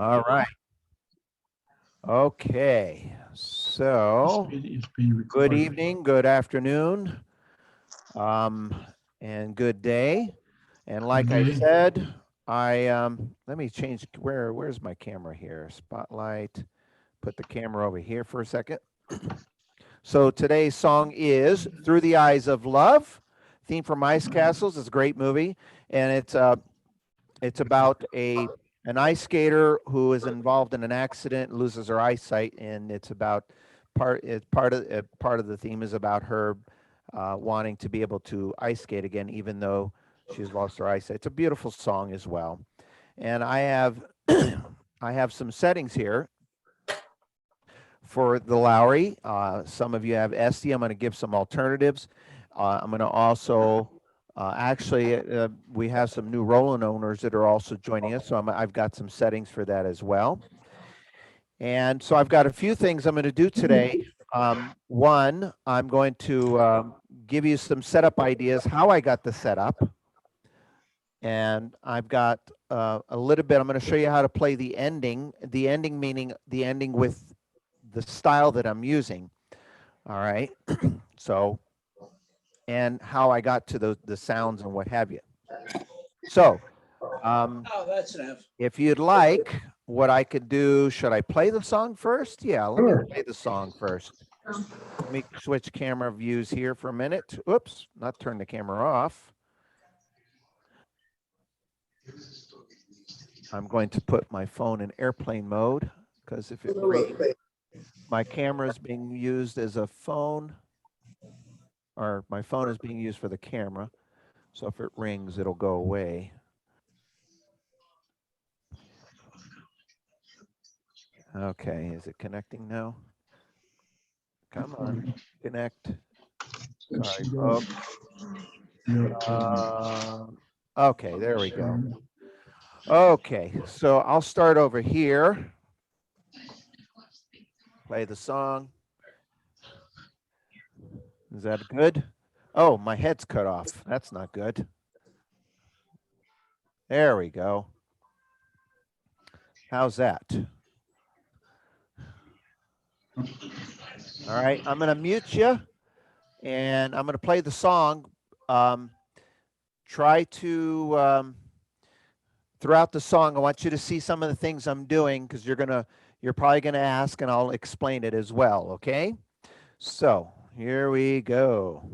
All right. Okay. So, It's being good recorded. evening, good afternoon, um, and good day. And like I day. said, let me change where's my camera here? Spotlight. Put the camera over here for a second. So today's song is Through the Eyes of Love, theme from Ice Castles. It's a great movie, and it's about an ice skater who is involved in an accident, loses her eyesight, and it's about part of the theme is about her wanting to be able to ice skate again, even though she's lost her eyesight. It's a beautiful song as well, and I have I have some settings here for the Lowry. Some of you have Esty. I'm going to give some alternatives. I'm going to also we have some new Roland owners that are also joining us, so I've got some settings for that as well. And so I've got a few things I'm going to do today. One, I'm going to give you some setup ideas, how I got the setup. And I've got a little bit, I'm going to show you how to play the ending meaning the ending with the style that I'm using. All right. So, and how I got to the sounds and what have you. So, Oh, that's enough. if you'd like, what I could do, should I play the song first? Yeah, let me play the song first. Let me switch camera views here for a minute. Oops, not turn the camera off. I'm going to put my phone in airplane mode because if it rings, my camera is being used as a phone, or my phone is being used for the camera. So if it rings, it'll go away. Okay, is it connecting now? Come on, connect. Sorry, folks. Okay, there we go. Okay, so I'll start over here. Play the song. Is that good? Oh, my head's cut off. That's not good. There we go. How's that? All right, I'm going to mute you and I'm going to play the song. Try to, throughout the song, I want you to see some of the things I'm doing because you're probably going to ask and I'll explain it as well, okay? So here we go.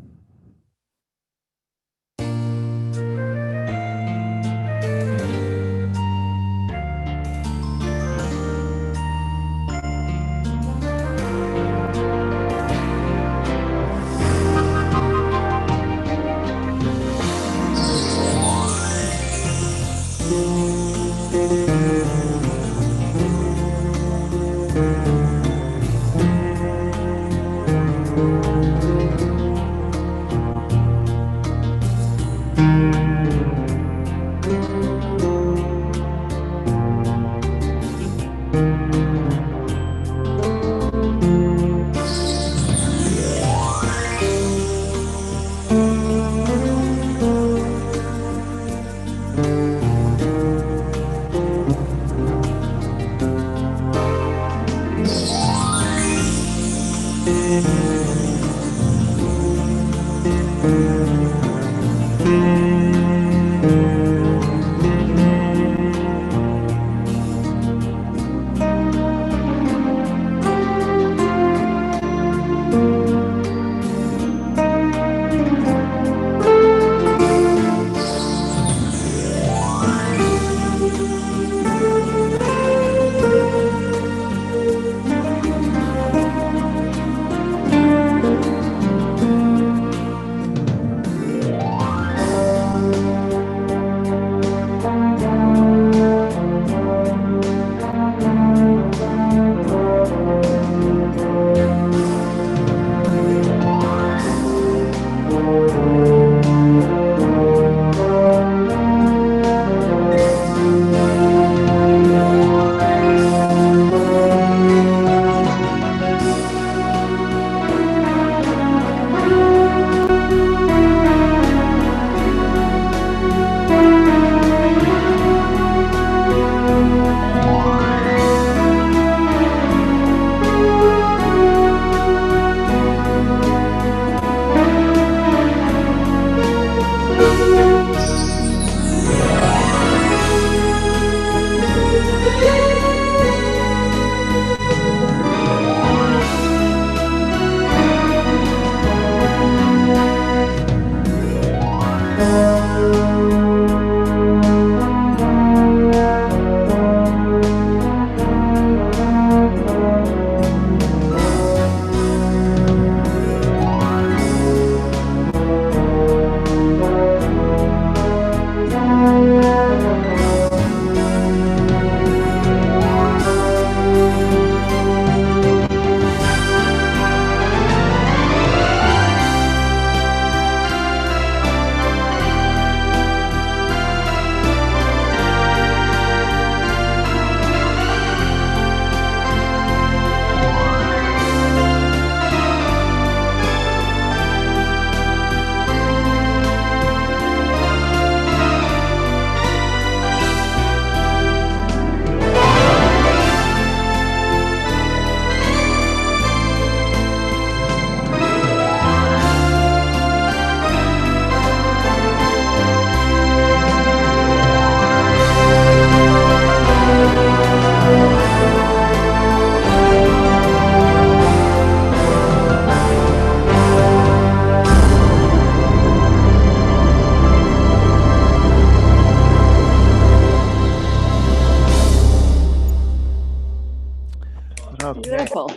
Okay. Beautiful.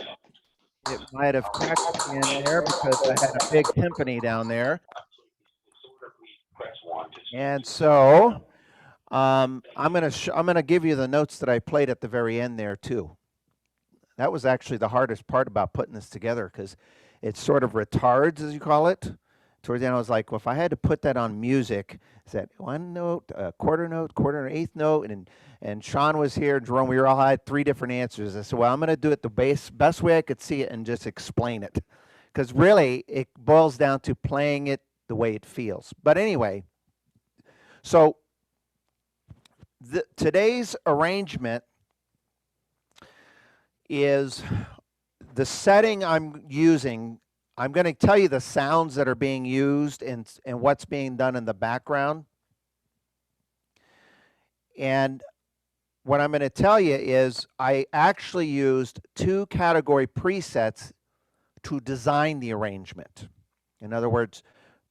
It might have cracked in there because I had a big timpani down there. And so I'm gonna give you the notes that I played at the very end there too. That was actually the hardest part about putting this together because it sort of retards, as you call it. Towards the end, I was like, well, if I had to put that on music, is that one note, a quarter note, quarter and eighth note, and Sean was here, Jerome, we all had 3 different answers. I said, well, I'm going to do it the best way I could see it and just explain it, because really it boils down to playing it the way it feels. But anyway, so today's arrangement is the setting I'm using. I'm going to tell you the sounds that are being used and what's being done in the background. And what I'm going to tell you is I actually used 2 category presets to design the arrangement. In other words,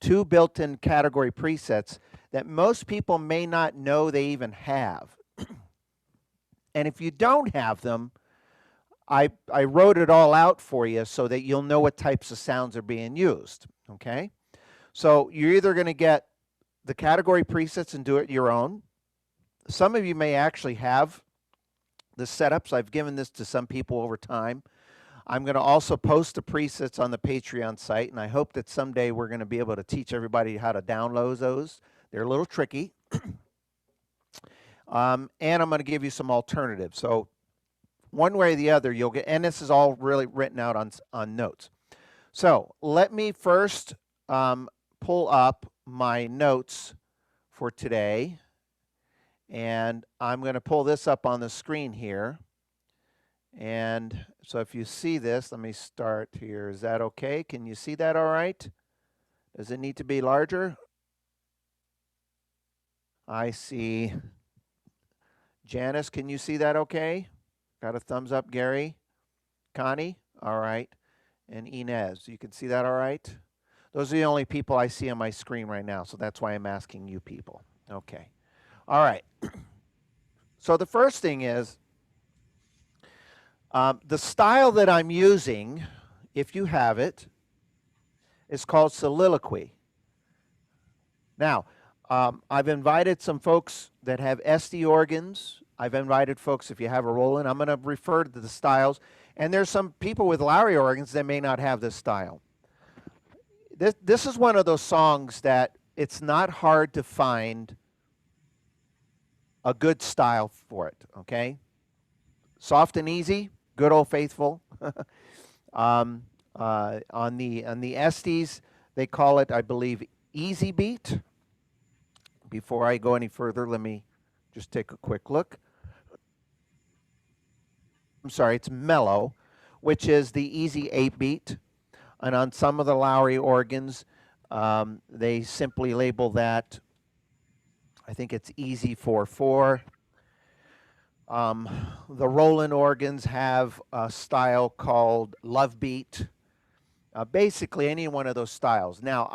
2 built-in category presets that most people may not know they even have. And if you don't have them, I wrote it all out for you so that you'll know what types of sounds are being used, okay? So you're either going to get the category presets and do it your own. Some of you may actually have the setups. I've given this to some people over time. I'm going to also post the presets on the Patreon site, and I hope that someday we're going to be able to teach everybody how to download those. They're a little tricky. And I'm going to give you some alternatives. So one way or the other, you'll get, and this is all really written out on notes. So let me first pull up my notes for today. And I'm going to pull this up on the screen here. And so if you see this, let me start here. Is that okay? Can you see that all right? Does it need to be larger? I see. Janice, can you see that okay? Got a thumbs up, Gary? Connie? All right. And Inez, you can see that all right? Those are the only people I see on my screen right now, so that's why I'm asking you people. Okay. All right. So the first thing is, the style that I'm using, if you have it, is called soliloquy. Now, I've invited some folks that have SD organs. I've invited folks, if you have a Roland, I'm going to refer to the styles. And there's some people with Lowry organs that may not have this style. This is one of those songs that it's not hard to find a good style for it, okay? Soft and easy, good old faithful. On the SDs, they call it, I believe, easy beat. Before I go any further, let me just take a quick look. I'm sorry, it's mellow, which is the easy 8-beat. And on some of the Lowry organs, they simply label that, I think it's easy 4/4. The Roland organs have a style called love beat. Basically, any one of those styles. Now,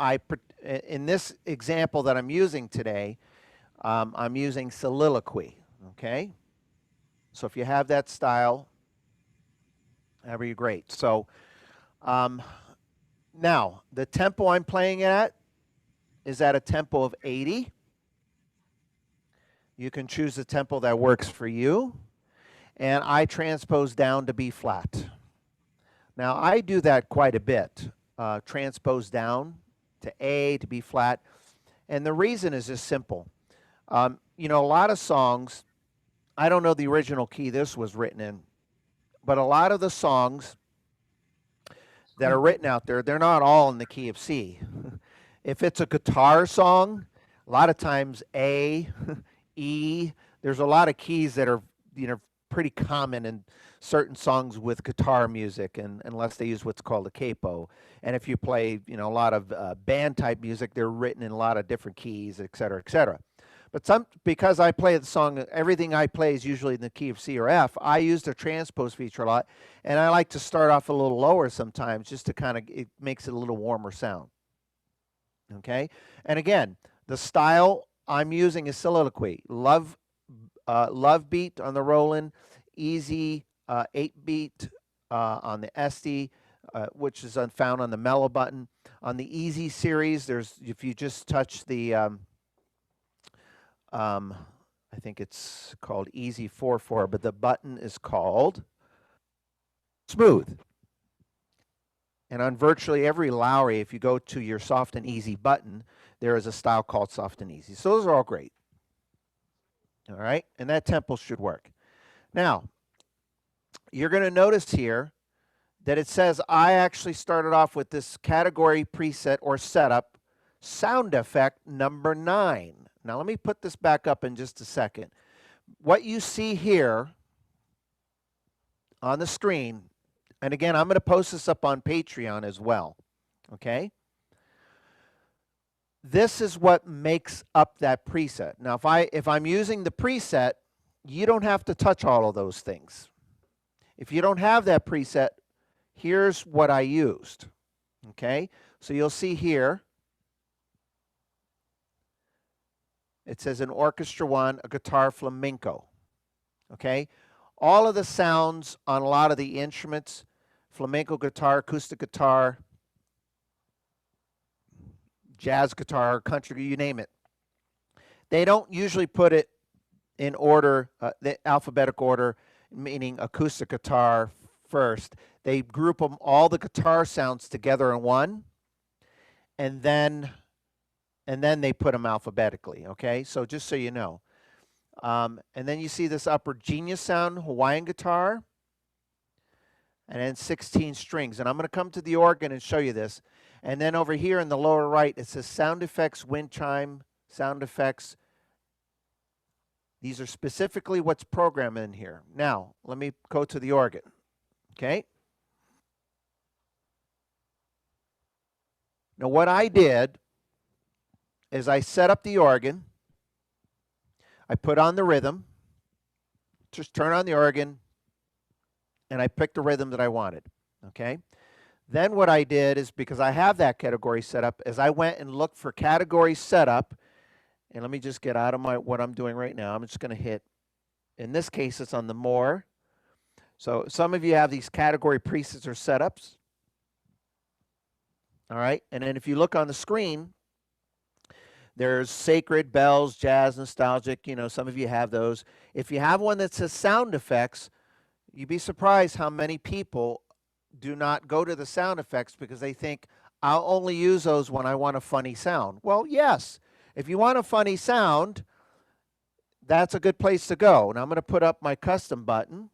in this example that I'm using today, I'm using soliloquy, okay? So if you have that style, that'd be great. So now, the tempo I'm playing at is at a tempo of 80. You can choose the tempo that works for you. And I transpose down to B flat. Now, I do that quite a bit, transpose down to A, to B flat. And the reason is just simple. You know, a lot of songs, I don't know the original key this was written in, but a lot of the songs that are written out there, they're not all in the key of C. If it's a guitar song, a lot of times A, E, there's a lot of keys that are, you know, pretty common in certain songs with guitar music, and unless they use what's called a capo. And if you play, you know, a lot of band type music, they're written in a lot of different keys, et cetera, et cetera. But because I play the song, everything I play is usually in the key of C or F, I use the transpose feature a lot, and I like to start off a little lower sometimes just to kind of, it makes it a little warmer sound. Okay? And again, the style I'm using is soliloquy. Love beat on the Roland, easy 8-beat on the SD, which is found on the Mellow button. On the Easy series, if you just touch the, I think it's called Easy 4.4, but the button is called Smooth. And on virtually every Lowry, if you go to your Soft and Easy button, there is a style called Soft and Easy. So those are all great. All right, and that tempo should work. Now, you're going to notice here that it says I actually started off with this category preset or setup sound effect number 9. Now let me put this back up in just a second. What you see here on the screen, and again, I'm going to post this up on Patreon as well, okay? This is what makes up that preset. Now, if I'm using the preset, you don't have to touch all of those things. If you don't have that preset, here's what I used, okay? So you'll see here, it says an orchestra 1, a guitar flamenco, okay? All of the sounds on a lot of the instruments, flamenco guitar, acoustic guitar, jazz guitar, country, you name it. They don't usually put it in order, the alphabetic order, meaning acoustic guitar first. They group them, all the guitar sounds together in one, and then they put them alphabetically, okay? So just so you know. And then you see this upper Genius sound, Hawaiian guitar, and then 16 strings. And I'm going to come to the organ and show you this. And then over here in the lower right, it says sound effects, wind chime, sound effects. These are specifically what's programmed in here. Now, let me go to the organ, okay? Now, what I did is I set up the organ. I put on the rhythm, just turn on the organ, and I picked the rhythm that I wanted, okay? Then what I did is, because I have that category set up, is I went and looked for category setup, and let me just get out of what I'm doing right now. I'm just going to hit, in this case, it's on the more. So some of you have these category presets or setups. All right, and then if you look on the screen, there's sacred, bells, jazz, nostalgic, you know, some of you have those. If you have one that says sound effects, you'd be surprised how many people do not go to the sound effects because they think, I'll only use those when I want a funny sound. Well, yes, if you want a funny sound, that's a good place to go. And I'm going to put up my custom button,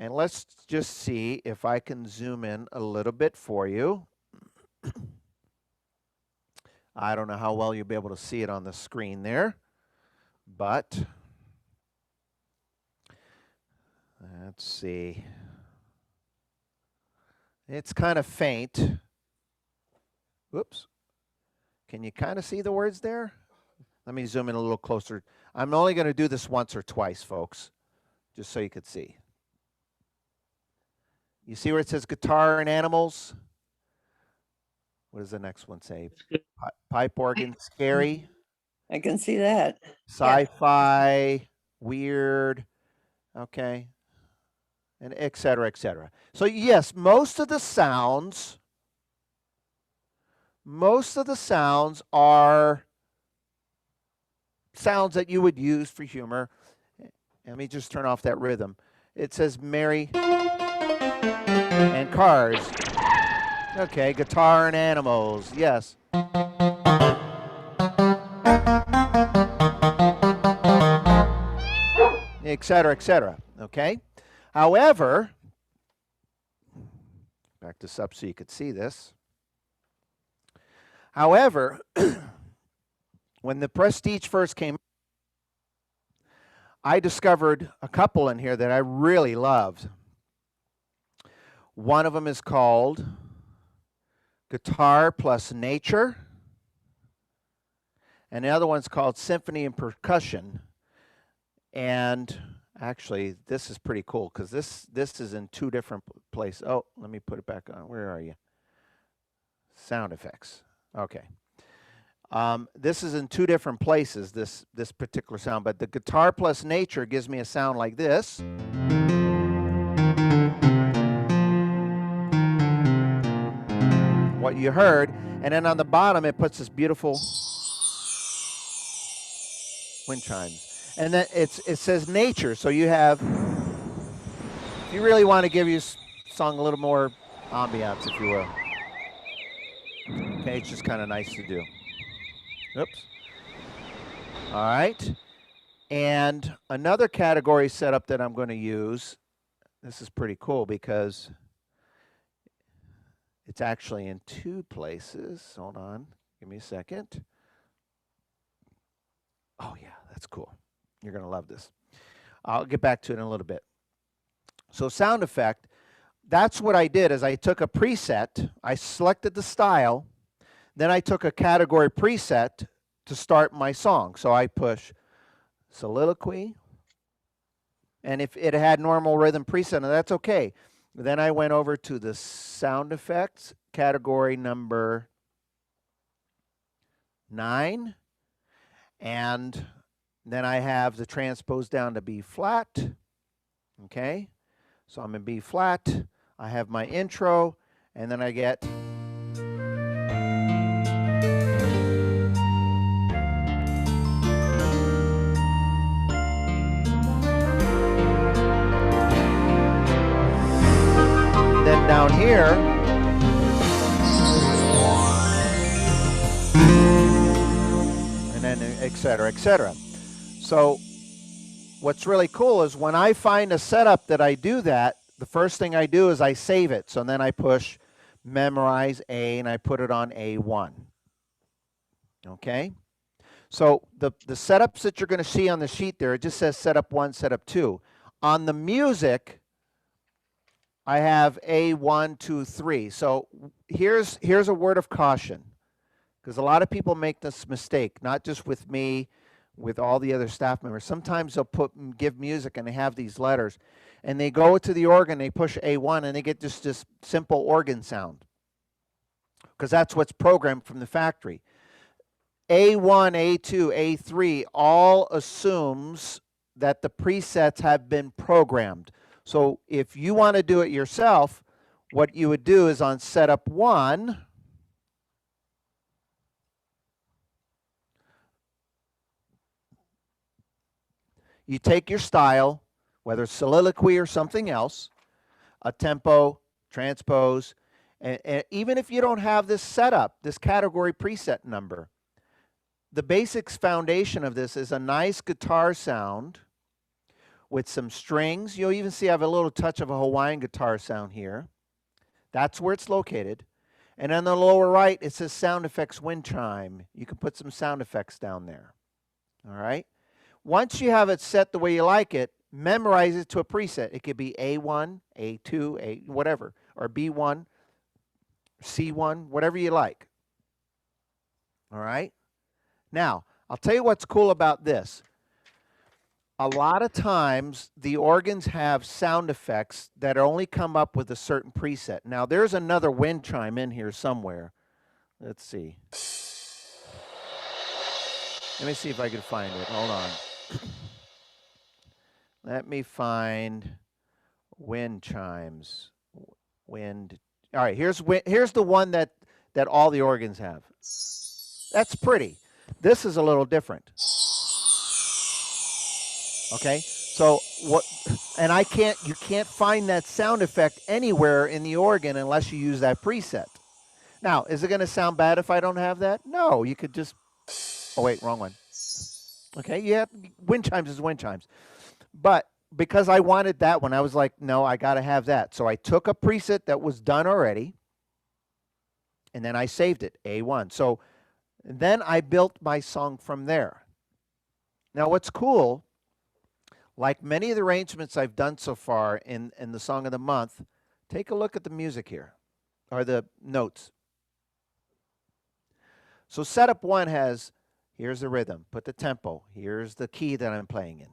and let's just see if I can zoom in a little bit for you. I don't know how well you'll be able to see it on the screen there, but let's see. It's kind of faint. Whoops. Can you kind of see the words there? Let me zoom in a little closer. I'm only going to do this once or twice, folks, just so you could see. You see where it says guitar and animals? What does the next one say? Pipe organ, scary. I can see that. Sci-fi, weird, okay, and et cetera, et cetera. So yes, most of the sounds are sounds that you would use for humor. Let me just turn off that rhythm. It says Mary and cars. Okay, guitar and animals, yes. Et cetera, okay? However, back this up so you could see this. However, when the Prestige first came, I discovered a couple in here that I really loved. One of them is called Guitar Plus Nature, and the other one's called Symphony and Percussion. And actually, this is pretty cool because this is in two different places. Oh, let me put it back on. Where are you? Sound effects. Okay. This is in two different places, this particular sound, but the Guitar Plus Nature gives me a sound like this. what you heard. And then on the bottom, it puts this beautiful wind chimes. And then it says nature. So you have, if you really want to give your song a little more ambiance, if you will. Okay, it's just kind of nice to do. Oops. All right. And another category setup that I'm going to use, this is pretty cool because it's actually in two places. Hold on. Give me a second. Oh, yeah, that's cool. You're going to love this. I'll get back to it in a little bit. So sound effect, that's what I did is I took a preset, I selected the style, then I took a category preset to start my song. So I push soliloquy, and if it had normal rhythm preset, that's okay. Then I went over to the sound effects, category number 9, and then I have the transpose down to B flat, okay? So I'm in B flat, I have my intro, and then I get then down here, and then et cetera, et cetera. So what's really cool is when I find a setup that I do that, the first thing I do is I save it. So then I push memorize A and I put it on A1. Okay? So the setups that you're going to see on the sheet there, it just says setup 1, setup 2. On the music, I have A1, 2, 3. So here's a word of caution, because a lot of people make this mistake, not just with me, with all the other staff members. Sometimes they'll give music and they have these letters, and they go to the organ, they push A1, and they get just this simple organ sound, because that's what's programmed from the factory. A1, A2, A3 all assumes that the presets have been programmed. So if you want to do it yourself, what you would do is on setup 1, you take your style, whether it's soliloquy or something else, a tempo, transpose, and even if you don't have this setup, this category preset number, the basics foundation of this is a nice guitar sound with some strings. You'll even see I have a little touch of a Hawaiian guitar sound here. That's where it's located. And on the lower right, it says sound effects wind chime. You can put some sound effects down there. All right? Once you have it set the way you like it, memorize it to a preset. It could be A1, A2, A whatever, or B1, C1, whatever you like. All right? Now, I'll tell you what's cool about this. A lot of times, the organs have sound effects that only come up with a certain preset. Now, there's another wind chime in here somewhere. Let's see. Let me see if I can find it. Hold on. Let me find wind chimes. Wind. All right, here's the one that all the organs have. That's pretty. This is a little different. Okay, so what? And you can't find that sound effect anywhere in the organ unless you use that preset. Now, is it going to sound bad if I don't have that? No, you could just. Oh wait, wrong one. Okay, yeah, wind chimes is wind chimes, but because I wanted that one, I was like, no, I got to have that. So I took a preset that was done already, and then I saved it, A1. So then I built my song from there. Now, what's cool, like many of the arrangements I've done so far in the Song of the Month, take a look at the music here, or the notes. So setup 1 has, here's the rhythm, put the tempo, here's the key that I'm playing in.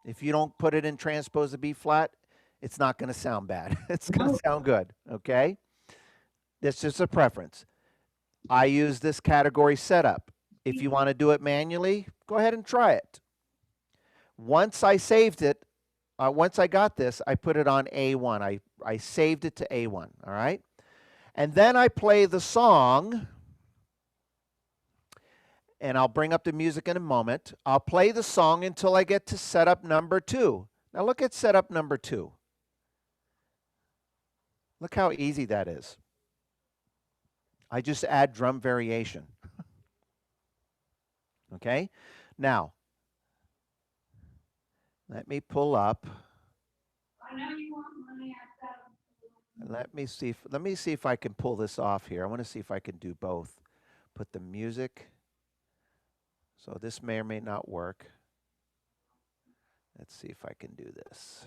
If you don't put it in transpose to B flat, it's not going to sound bad. It's going to sound good, okay? That's just a preference. I use this category setup. If you want to do it manually, go ahead and try it. Once I saved it, once I got this, I put it on A1. I saved it to A1, all right? And then I play the song, and I'll bring up the music in a moment. I'll play the song until I get to setup number 2. Now look at setup number 2. Look how easy that is. I just add drum variation. Okay? Now, let me pull up. I know you want money. Let me see if I can pull this off here. I want to see if I can do both. Put the music. So this may or may not work. Let's see if I can do this.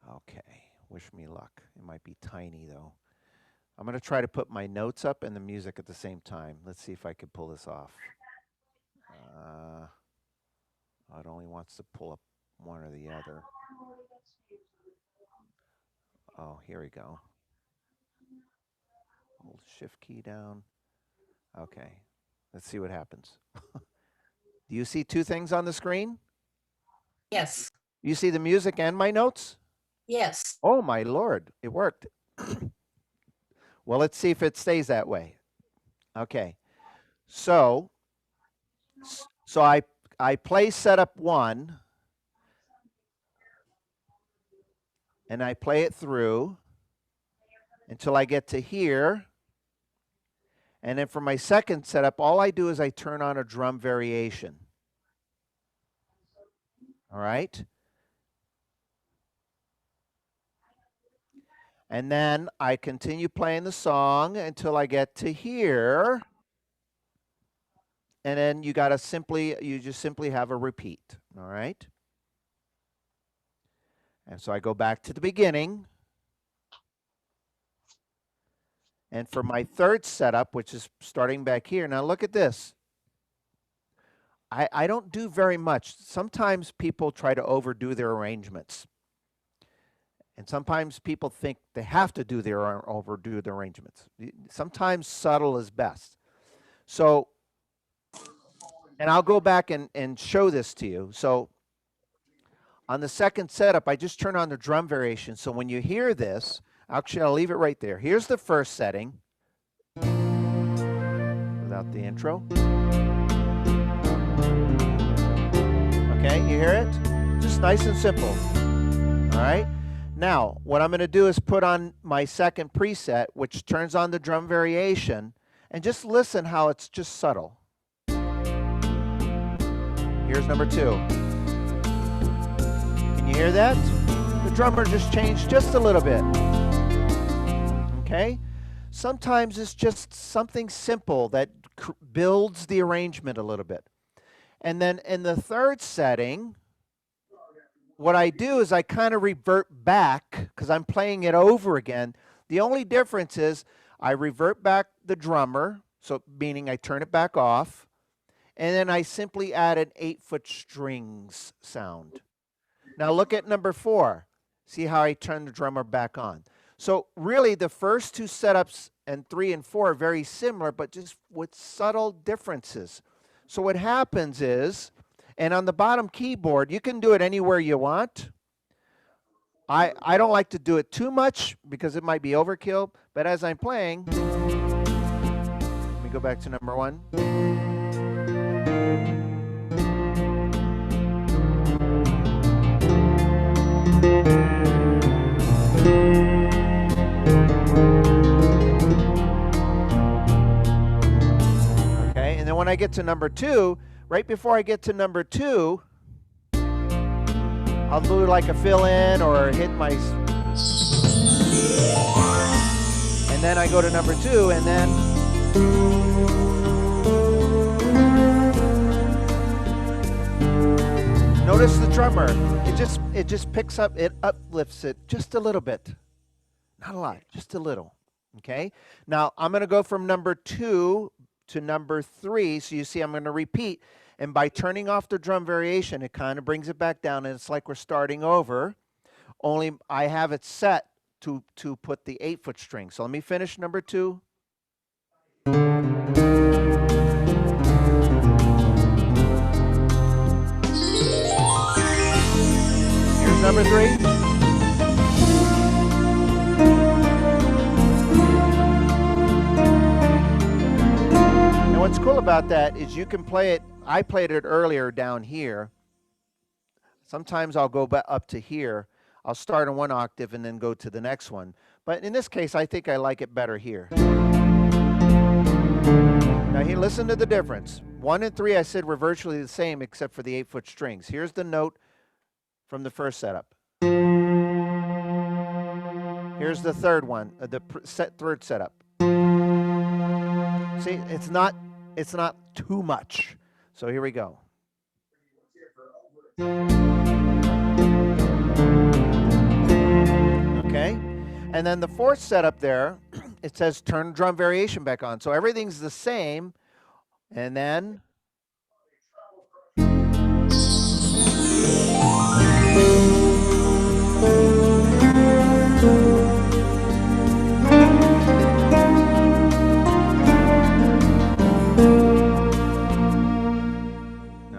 Okay, wish me luck. It might be tiny though. I'm going to try to put my notes up and the music at the same time. Let's see if I can pull this off. It only wants to pull up one or the other. Oh, here we go. Hold shift key down. Okay, let's see what happens. Do you see two things on the screen? Yes, You see the music and my notes? yes. Oh my Lord, it worked. Well, let's see if it stays that way. Okay, so I play setup 1, and I play it through until I get to here. And then for my second setup, all I do is I turn on a drum variation. All right? And then I continue playing the song until I get to here. And then you just simply have a repeat. All right? And so I go back to the beginning. And for my third setup, which is starting back here, now look at this. I don't do very much. Sometimes people try to overdo their arrangements. And sometimes people think they have to overdo their arrangements. Sometimes subtle is best. So, and I'll go back and show this to you. So on the second setup, I just turn on the drum variation. So when you hear this, actually, I'll leave it right there. Here's the first setting without the intro. Okay, you hear it? Just nice and simple. All right. Now, what I'm going to do is put on my second preset, which turns on the drum variation, and just listen how it's just subtle. Here's number 2. Can you hear that? The drummer just changed just a little bit. Okay? Sometimes it's just something simple that builds the arrangement a little bit. And then in the third setting, what I do is I kind of revert back because I'm playing it over again. The only difference is I revert back the drummer, so meaning I turn it back off, and then I simply add an 8-foot strings sound. Now look at number 4. See how I turn the drummer back on. So really the first two setups and 3 and 4 are very similar, but just with subtle differences. So what happens is, and on the bottom keyboard, you can do it anywhere you want. I don't like to do it too much because it might be overkill, but as I'm playing, let me go back to number 1. Okay, and then when I get to number 2, right before I get to number 2, I'll do like a fill-in or hit my... And then I go to number 2, and then... Notice the drummer. It just picks up, it uplifts it just a little bit. Not a lot, just a little. Okay? Now, I'm going to go from number 2 to number 3. So you see I'm going to repeat. And by turning off the drum variation, it kind of brings it back down, and it's like we're starting over. Only I have it set to put the 8-foot string. So let me finish number 2. Here's number 3. what's cool about that is you can play it. I played it earlier down here. Sometimes I'll go back up to here. I'll start on one octave and then go to the next one. But in this case, I think I like it better here. Now here, listen to the difference. 1 and 3, I said were virtually the same except for the 8-foot strings. Here's the note from the first setup. Here's the third one, third setup. See, it's not too much. So here we go. Okay, and then the fourth setup there, it says turn drum variation back on. So everything's the same, and then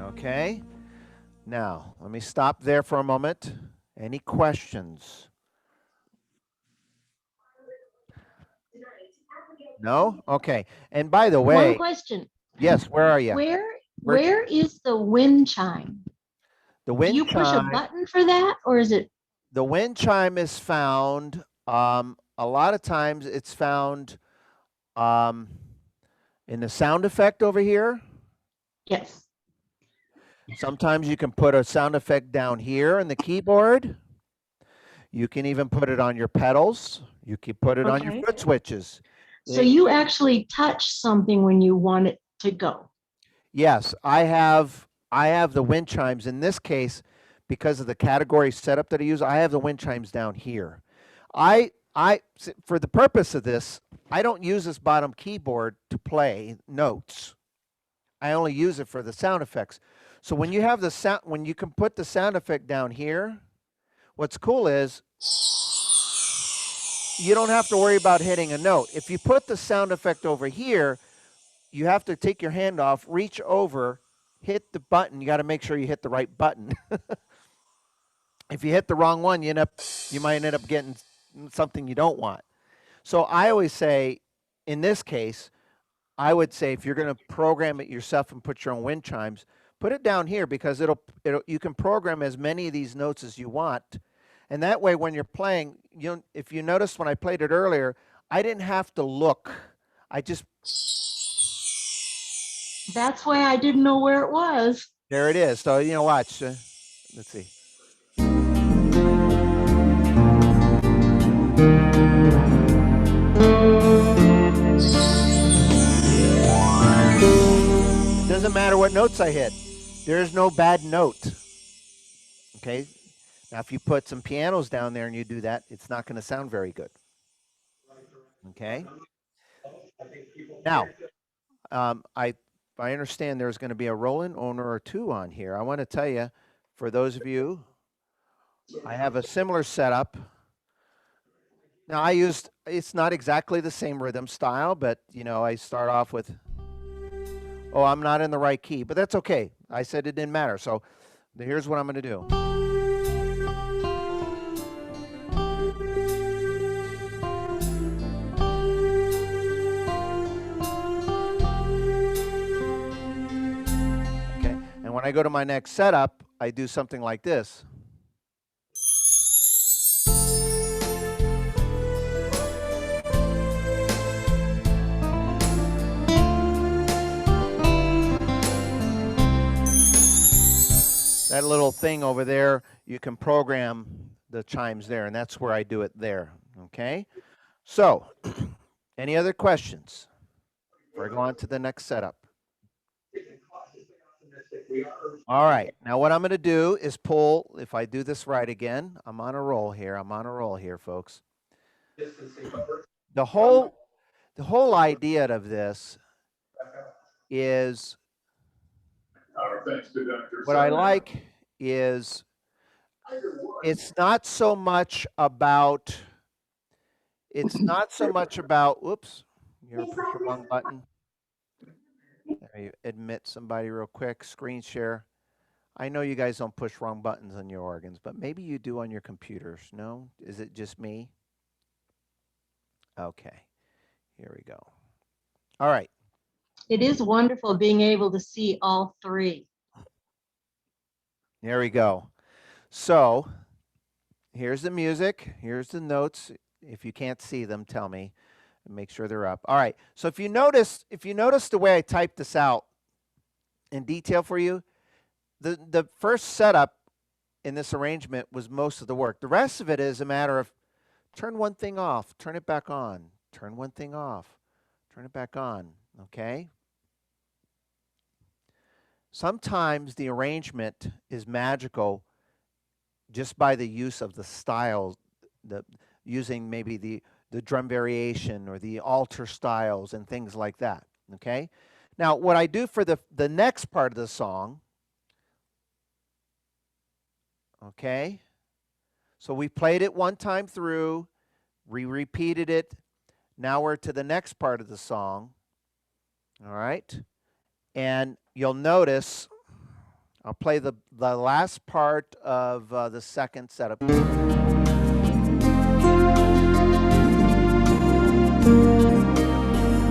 okay. Now, let me stop there for a moment. Any questions? No? Okay. And by the One way, question. yes, where are you? Where is the wind chime? The Do wind you push a chime. button for that, or is it? The wind chime is found, a lot of times it's found in the sound effect over here. Yes. Sometimes you can put a sound effect down here in the keyboard. You can even put it on your pedals. You can put it on your Okay. foot switches. So you actually touch something when you want it to go. Yes, I have the wind chimes. In this case, because of the category setup that I use, I have the wind chimes down here. For the purpose of this, I don't use this bottom keyboard to play notes. I only use it for the sound effects. So when you have the sound, when you can put the sound effect down here, what's cool is you don't have to worry about hitting a note. If you put the sound effect over here, you have to take your hand off, reach over, hit the button. You got to make sure you hit the right button. If you hit the wrong one, you might end up getting something you don't want. So I always say, in this case, I would say if you're going to program it yourself and put your own wind chimes, put it down here because you can program as many of these notes as you want. And that way when you're playing, if you noticed when I played it earlier, I didn't have to look. That's why I didn't know where it was. There it is. So, watch. Let's see. Doesn't matter what notes I hit. There's no bad note. Okay? Now, if you put some pianos down there and you do that, it's not going to sound very good. Okay? Now, I understand there's going to be a Roland owner or two on here. I want to tell you, for those of you, I have a similar setup. Now, it's not exactly the same rhythm style, but, I start off with, oh, I'm not in the right key, but that's okay. I said it didn't matter. So here's what I'm going to do. Okay, and when I go to my next setup, I do something like this. That little thing over there, you can program the chimes there, and that's where I do it there, okay? So, any other questions? Before I go on to the next setup. All right, now what I'm going to do is pull, if I do this right again, I'm on a roll here, folks. The whole idea of this is, what I like is, it's not so much about, whoops, you ever push the wrong button? There, you admit somebody real quick, screen share. I know you guys don't push wrong buttons on your organs, but maybe you do on your computers, no? Is it just me? Okay, here we go. All right. It is wonderful being able to see all three. There we go. So here's the music. Here's the notes. If you can't see them, tell me and make sure they're up. All right. So if you notice the way I typed this out in detail for you, the first setup in this arrangement was most of the work. The rest of it is a matter of turn one thing off, turn it back on, turn one thing off, turn it back on, okay? Sometimes the arrangement is magical just by the use of the styles, using maybe the drum variation or the alter styles and things like that, okay? Now, what I do for the next part of the song, okay? So we played it one time through, we repeated it. Now we're to the next part of the song, all right? And you'll notice, I'll play the last part of the second setup.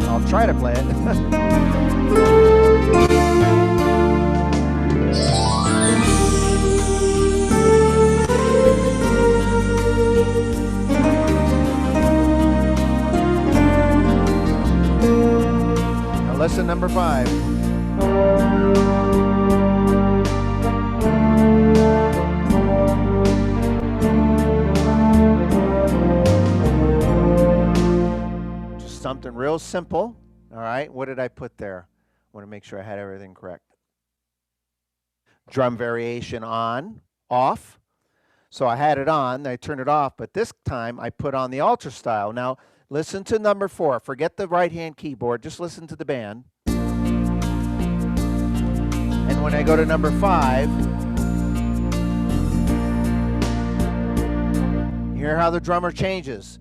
I'll try to play it. Now listen, number 5. Something real simple. All right, what did I put there? I want to make sure I had everything correct. Drum variation on, off. So I had it on, I turned it off, but this time I put on the alter style. Now listen to number 4. Forget the right-hand keyboard, just listen to the band. And when I go to number 5, you hear how the drummer changes.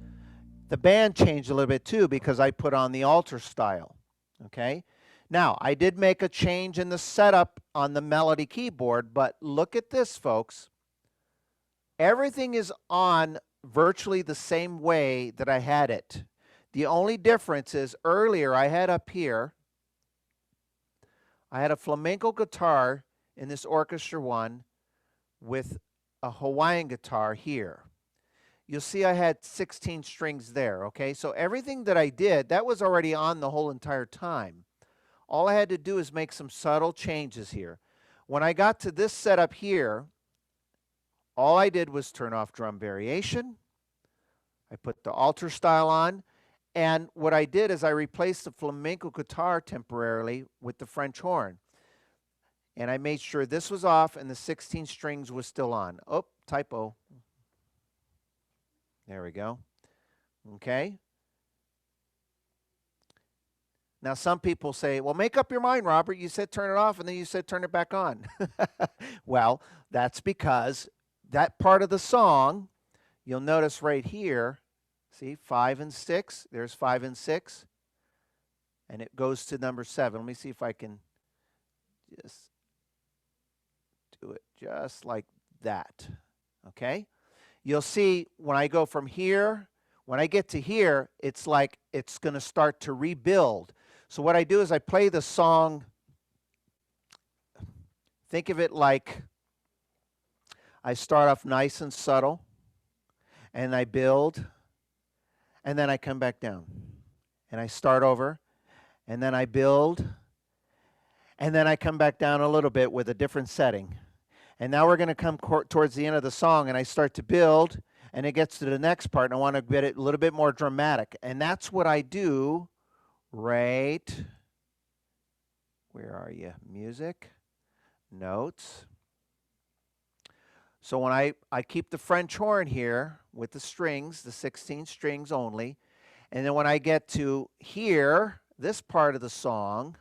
The band changed a little bit too because I put on the alter style, okay? Now, I did make a change in the setup on the melody keyboard, but look at this, folks. Everything is on virtually the same way that I had it. The only difference is earlier I had up here, I had a flamenco guitar in this orchestra one with a Hawaiian guitar here. You'll see I had 16 strings there, okay? So everything that I did, that was already on the whole entire time. All I had to do is make some subtle changes here. When I got to this setup here, all I did was turn off drum variation. I put the alter style on. And what I did is I replaced the flamenco guitar temporarily with the French horn. And I made sure this was off and the 16 strings was still on. Oh, typo. There we go. Okay. Now, some people say, well, make up your mind, Robert. You said turn it off, and then you said turn it back on. Well, that's because that part of the song, you'll notice right here, see, 5 and 6. There's 5 and 6. And it goes to number 7. Let me see if I can just do it just like that. Okay? You'll see when I go from here, when I get to here, it's like it's going to start to rebuild. So what I do is I play the song. Think of it like I start off nice and subtle, and I build, and then I come back down. And I start over, and then I build, and then I come back down a little bit with a different setting. And now we're going to come towards the end of the song, and I start to build, and it gets to the next part, and I want to get it a little bit more dramatic. And that's what I do right, where are you? Music, notes. So when I keep the French horn here with the strings, the 16 strings only, and then when I get to here, this part of the song,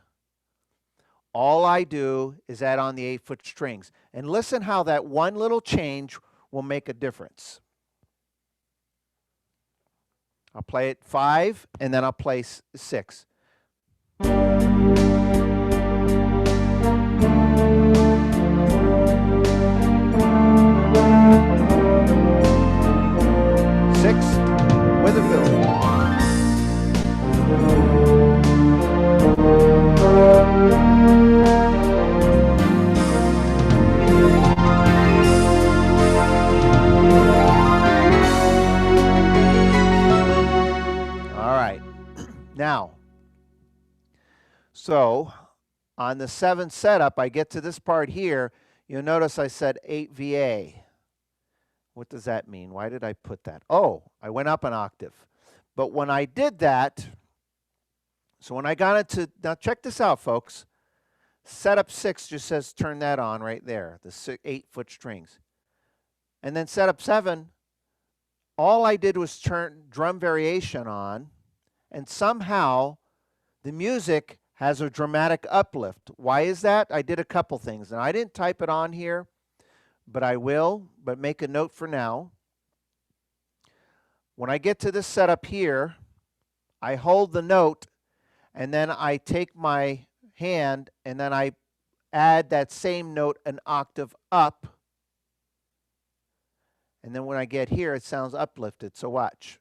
all I do is add on the 8-foot strings. And listen how that one little change will make a difference. I'll play it 5, and then I'll play 6. With a fill. So on the 7 setup, I get to this part here. You'll notice I said 8 VA. What does that mean? Why did I put that? Oh, I went up an octave. But when I did that, so when I got into, now check this out, folks. Setup 6 just says turn that on right there, the 8-foot strings. And then setup 7, all I did was turn drum variation on, and somehow the music has a dramatic uplift. Why is that? I did a couple things, and I didn't type it on here, but I will, but make a note for now. When I get to this setup here, I hold the note, and then I take my hand, and then I add that same note an octave up. And then when I get here, it sounds uplifted, so watch.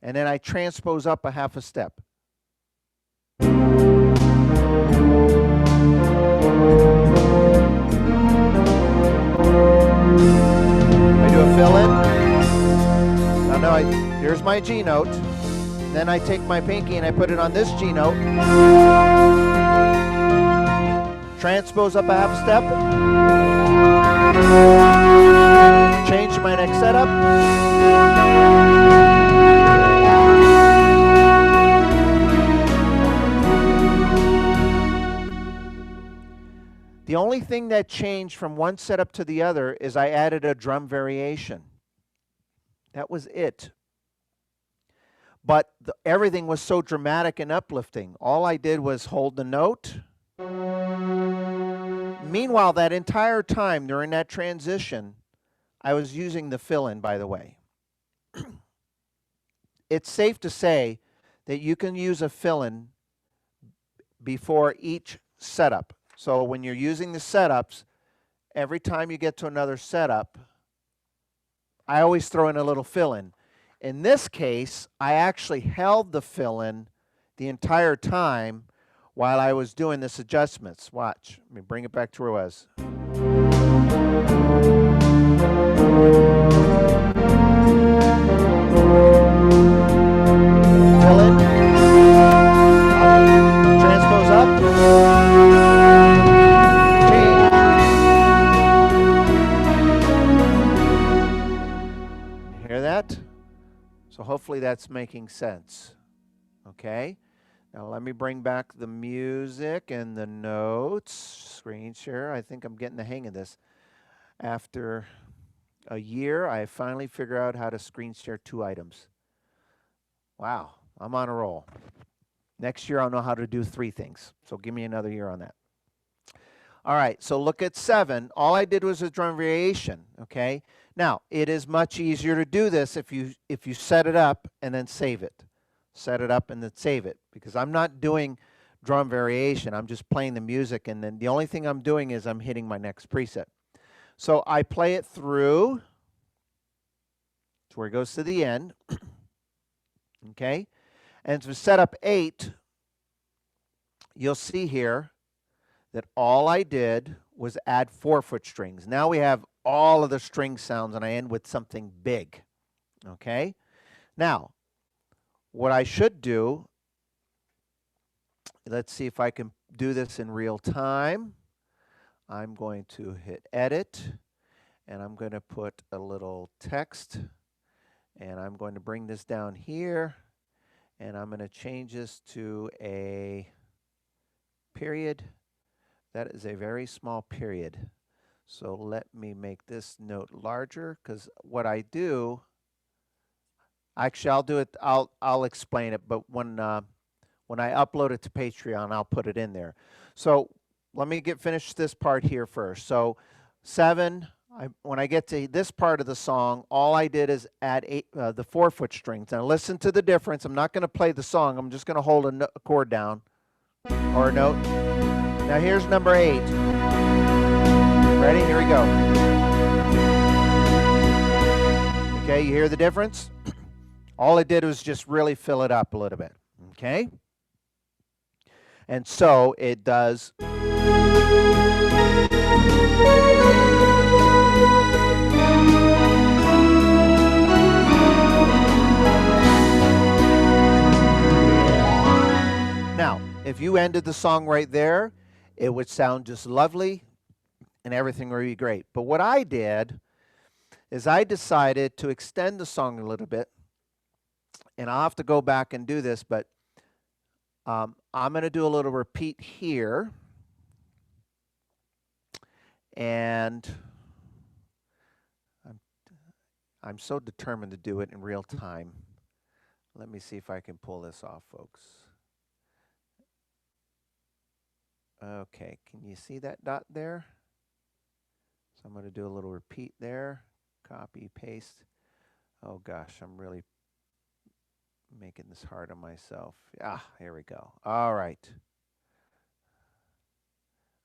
And then I transpose up a half a step. I do a fill in. Now here's my G note. Then I take my pinky and I put it on this G note. Transpose up a half step. Change my next setup. The only thing that changed from one setup to the other is I added a drum variation. That was it. But everything was so dramatic and uplifting. All I did was hold the note. Meanwhile, that entire time during that transition, I was using the fill-in, by the way. It's safe to say that you can use a fill-in before each setup. So when you're using the setups, every time you get to another setup, I always throw in a little fill-in. In this case, I actually held the fill-in the entire time while I was doing this adjustments. Watch. Let me bring it back to where it was. Fill-in. Transpose up. Change. Hear that? So hopefully that's making sense. Okay? Now let me bring back the music and the notes. Screen share. I think I'm getting the hang of this. After a year, I finally figured out how to screen share 2 items. Wow, I'm on a roll. Next year I'll know how to do 3 things. So give me another year on that. All right, so look at 7. All I did was a drum variation, okay? Now, it is much easier to do this if you set it up and then save it. Set it up and then save it, because I'm not doing drum variation. I'm just playing the music, and then the only thing I'm doing is I'm hitting my next preset. So I play it through to where it goes to the end. Okay? And to set up 8, you'll see here that all I did was add 4-foot strings. Now we have all of the string sounds, and I end with something big. Okay? Now, what I should do, let's see if I can do this in real time. I'm going to hit edit, and I'm going to put a little text, and I'm going to bring this down here, and I'm going to change this to a period. That is a very small period. So let me make this note larger, because what I do, actually I'll do it, I'll explain it, but when I upload it to Patreon, I'll put it in there. So let me finish this part here first. So 7, when I get to this part of the song, all I did is add the 4-foot strings. Now listen to the difference. I'm not going to play the song. I'm just going to hold a chord down or a note. Now here's number 8. Ready? Here we go. Okay, you hear the difference? All I did was just really fill it up a little bit. Okay? And so it does. ended the song right there, it would sound just lovely and everything would be great. But what I did is I decided to extend the song a little bit, and I'll have to go back and do this, but I'm going to do a little repeat here. And I'm so determined to do it in real time. Let me see if I can pull this off, folks. Okay, can you see that dot there? So I'm going to do a little repeat there. Copy, paste. Oh gosh, I'm really making this hard on myself. Ah, here we go. All right.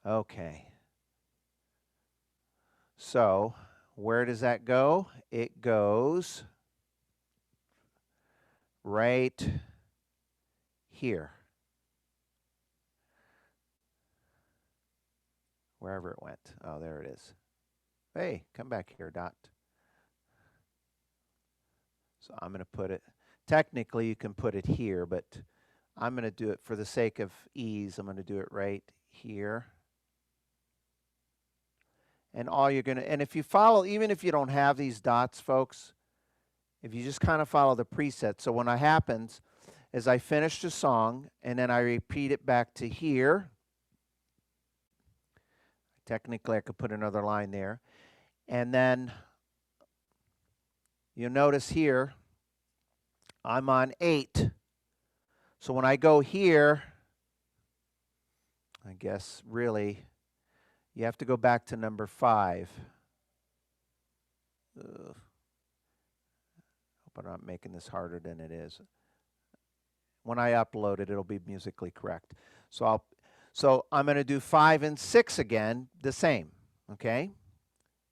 Okay. So where does that go? It goes right here. Wherever it went. Oh, there it is. Hey, come back here, Dot. So I'm going to put it, technically you can put it here, but I'm going to do it for the sake of ease. I'm going to do it right here. And all you're going to, and if you follow, even if you don't have these dots, folks, if you just kind of follow the preset. So when it happens is I finish the song and then I repeat it back to here. Technically, I could put another line there. And then you'll notice here, I'm on 8. So when I go here, I guess really, you have to go back to number 5. Hope I'm not making this harder than it is. When I upload it, it'll be musically correct. So I'm going to do 5 and 6 again, the same, okay?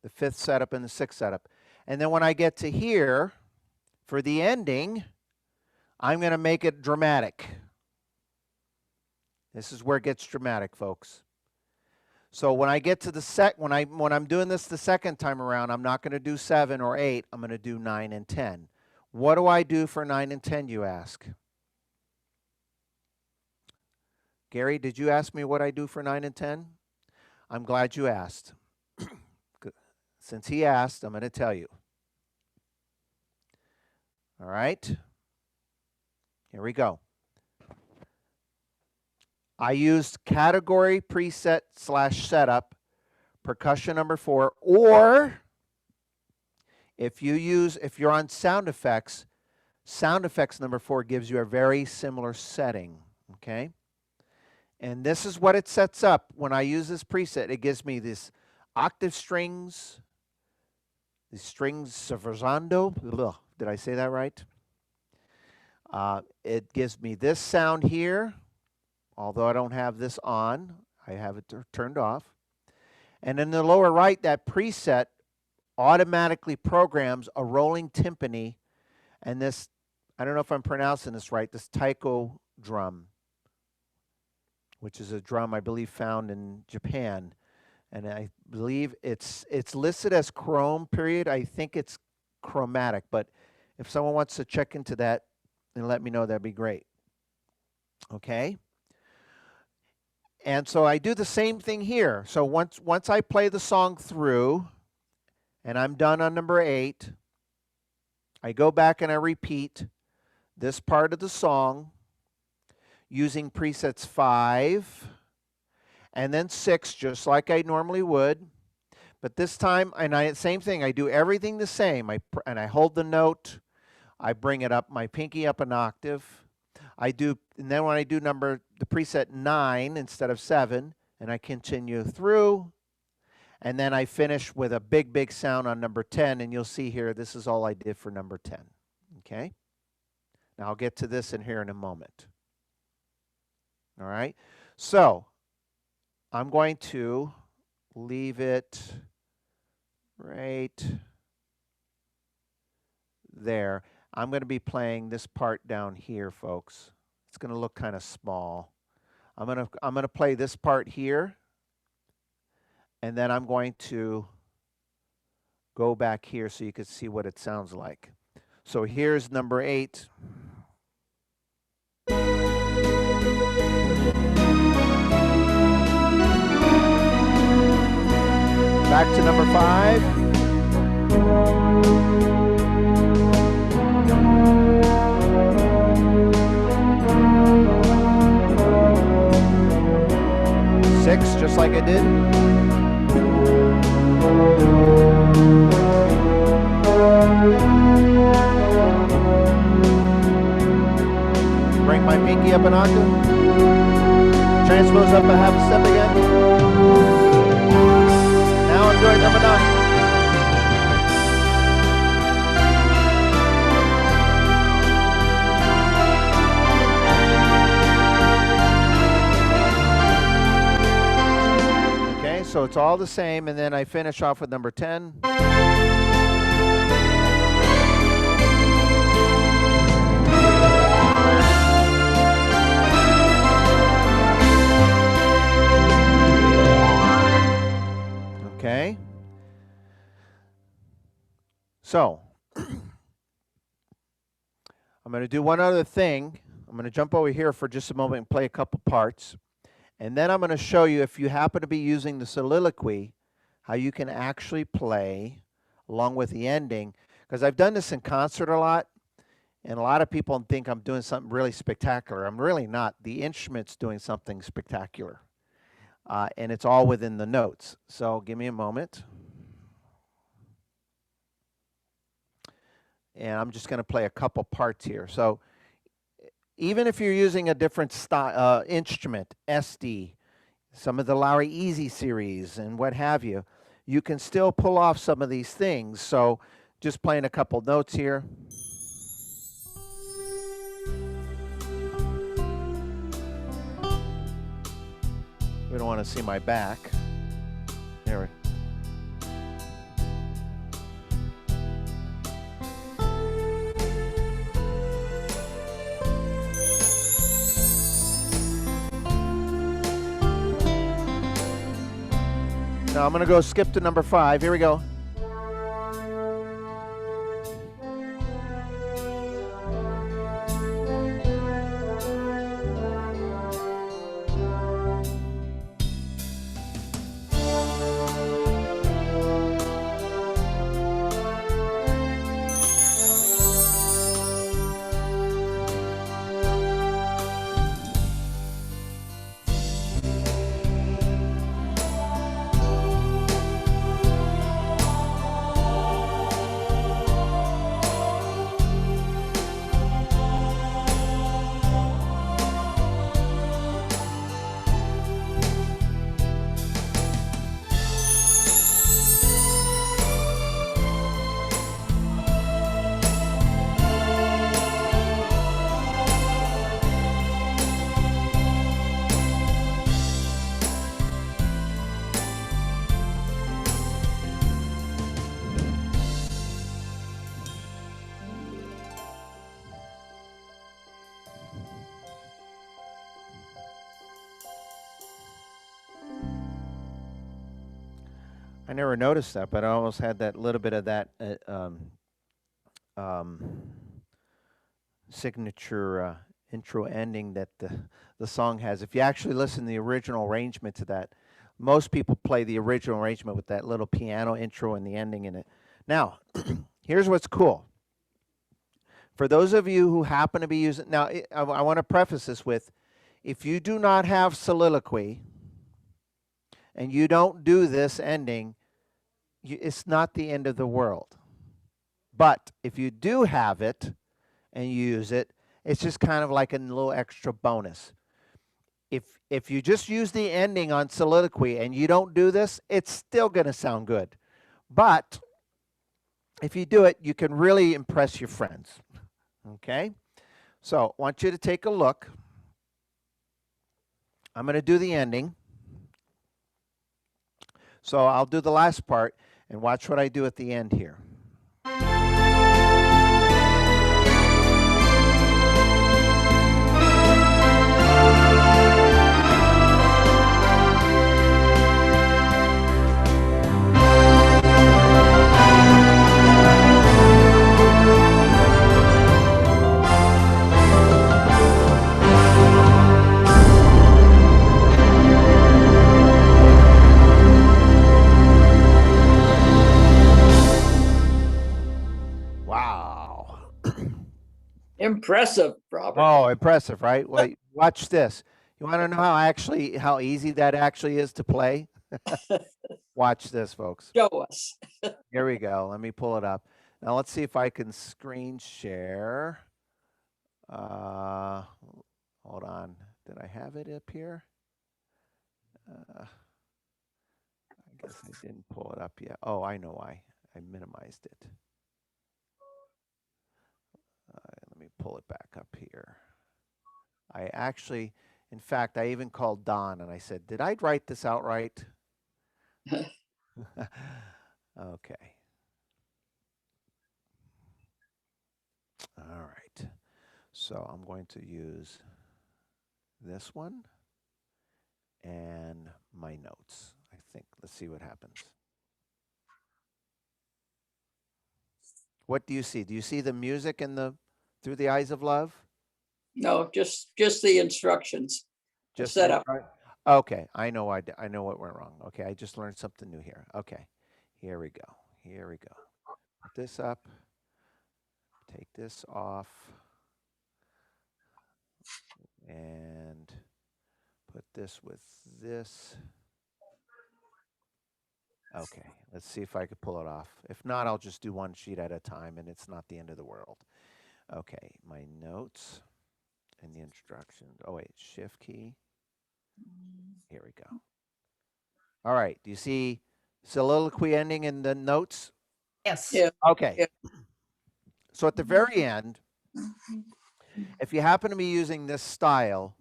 The 5th setup and the 6th setup. And then when I get to here, for the ending, I'm going to make it dramatic. This is where it gets dramatic, folks. So when I get to the when I'm doing this the second time around, I'm not going to do 7 or 8. I'm going to do 9 and 10. What do I do for 9 and 10, you ask? Gary, did you ask me what I do for 9 and 10? I'm glad you asked. Since he asked, I'm going to tell you. All right. Here we go. I used category preset / setup, percussion number 4, or if you're on sound effects number 4 gives you a very similar setting, okay? And this is what it sets up when I use this preset. It gives me this octave strings, these strings sforzando. Did I say that right? It gives me this sound here, although I don't have this on. I have it turned off. And in the lower right, that preset automatically programs a rolling timpani and this, I don't know if I'm pronouncing this right, this taiko drum, which is a drum I believe found in Japan. And I believe it's listed as chrome period. I think it's chromatic, but if someone wants to check into that and let me know, that'd be great. Okay. And so I do the same thing here. So once I play the song through and I'm done on number 8, I go back and I repeat this part of the song using presets 5 and then 6, just like I normally would. But this time, same thing, I do everything the same. I hold the note, I bring it up, my pinky up an octave. And then when I do the preset 9 instead of 7, and I continue through, and then I finish with a big, big sound on number 10, and you'll see here, this is all I did for number 10, okay? Now I'll get to this in here in a moment. All right, so I'm going to leave it right there. I'm going to be playing this part down here, folks. It's going to look kind of small. I'm going to play this part here, and then I'm going to go back here so you can see what it sounds like. So here's number 8. Back to number 5. Six, just like I did. Bring my pinky up an octave. Transpose up a half a step again. Now I'm doing number 9. Okay, so it's all the same, and then I finish off with number 10. Okay. So, I'm going to do one other thing. I'm going to jump over here for just a moment and play a couple parts. And then I'm going to show you, if you happen to be using the soliloquy, how you can actually play along with the ending. Because I've done this in concert a lot, and a lot of people think I'm doing something really spectacular. I'm really not. The instrument's doing something spectacular. And it's all within the notes. So give me a moment. And I'm just going to play a couple parts here. So even if you're using a different style, instrument, SD, some of the Lowry Easy series and what have you, you can still pull off some of these things. So just playing a couple notes here. We don't want to see my back. There we Now I'm going to go skip to number 5. Here we go. I never noticed that, but I almost had that little bit of that signature intro ending that the song has. If you actually listen to the original arrangement to that, most people play the original arrangement with that little piano intro and the ending in it. Now, here's what's cool. For those of you who happen to be using, now I want to preface this with, if you do not have soliloquy and you don't do this ending, it's not the end of the world. But if you do have it and you use it, it's just kind of like a little extra bonus. If you just use the ending on soliloquy and you don't do this, it's still going to sound good. But if you do it, you can really impress your friends. Okay? So I want you to take a look. I'm going to do the ending. So I'll do the last part and watch what I do at the end here. Impressive, Robert. Oh, impressive, right? Well, watch this. You want to know how easy that actually is to play? Watch this, folks. Show us. Here we go. Let me pull it up. Now let's see if I can screen share. Hold on. Did I have it up here? I guess I didn't pull it up yet. Oh, I know why. I minimized it. Let me pull it back up here. I actually, in fact, I even called Don and I said, did I write this out right? Okay. All right. So I'm going to use this one and my notes. I think, let's see what happens. What do you see? Do you see the music in the Through the Eyes of Love? No, just the instructions. Just set up. Okay, I know what went wrong. Okay, I just learned something new here. Okay, here we go. Here we go. Put this up. Take this off. And put this with this. Okay, let's see if I could pull it off. If not, I'll just do one sheet at a time and it's not the end of the world. Okay, my notes and the instructions. Oh wait, shift key. Here we go. All right, do you see soliloquy ending in the notes? Yes. Yeah. Okay. Yeah. So at the very end, if you happen to be using this style,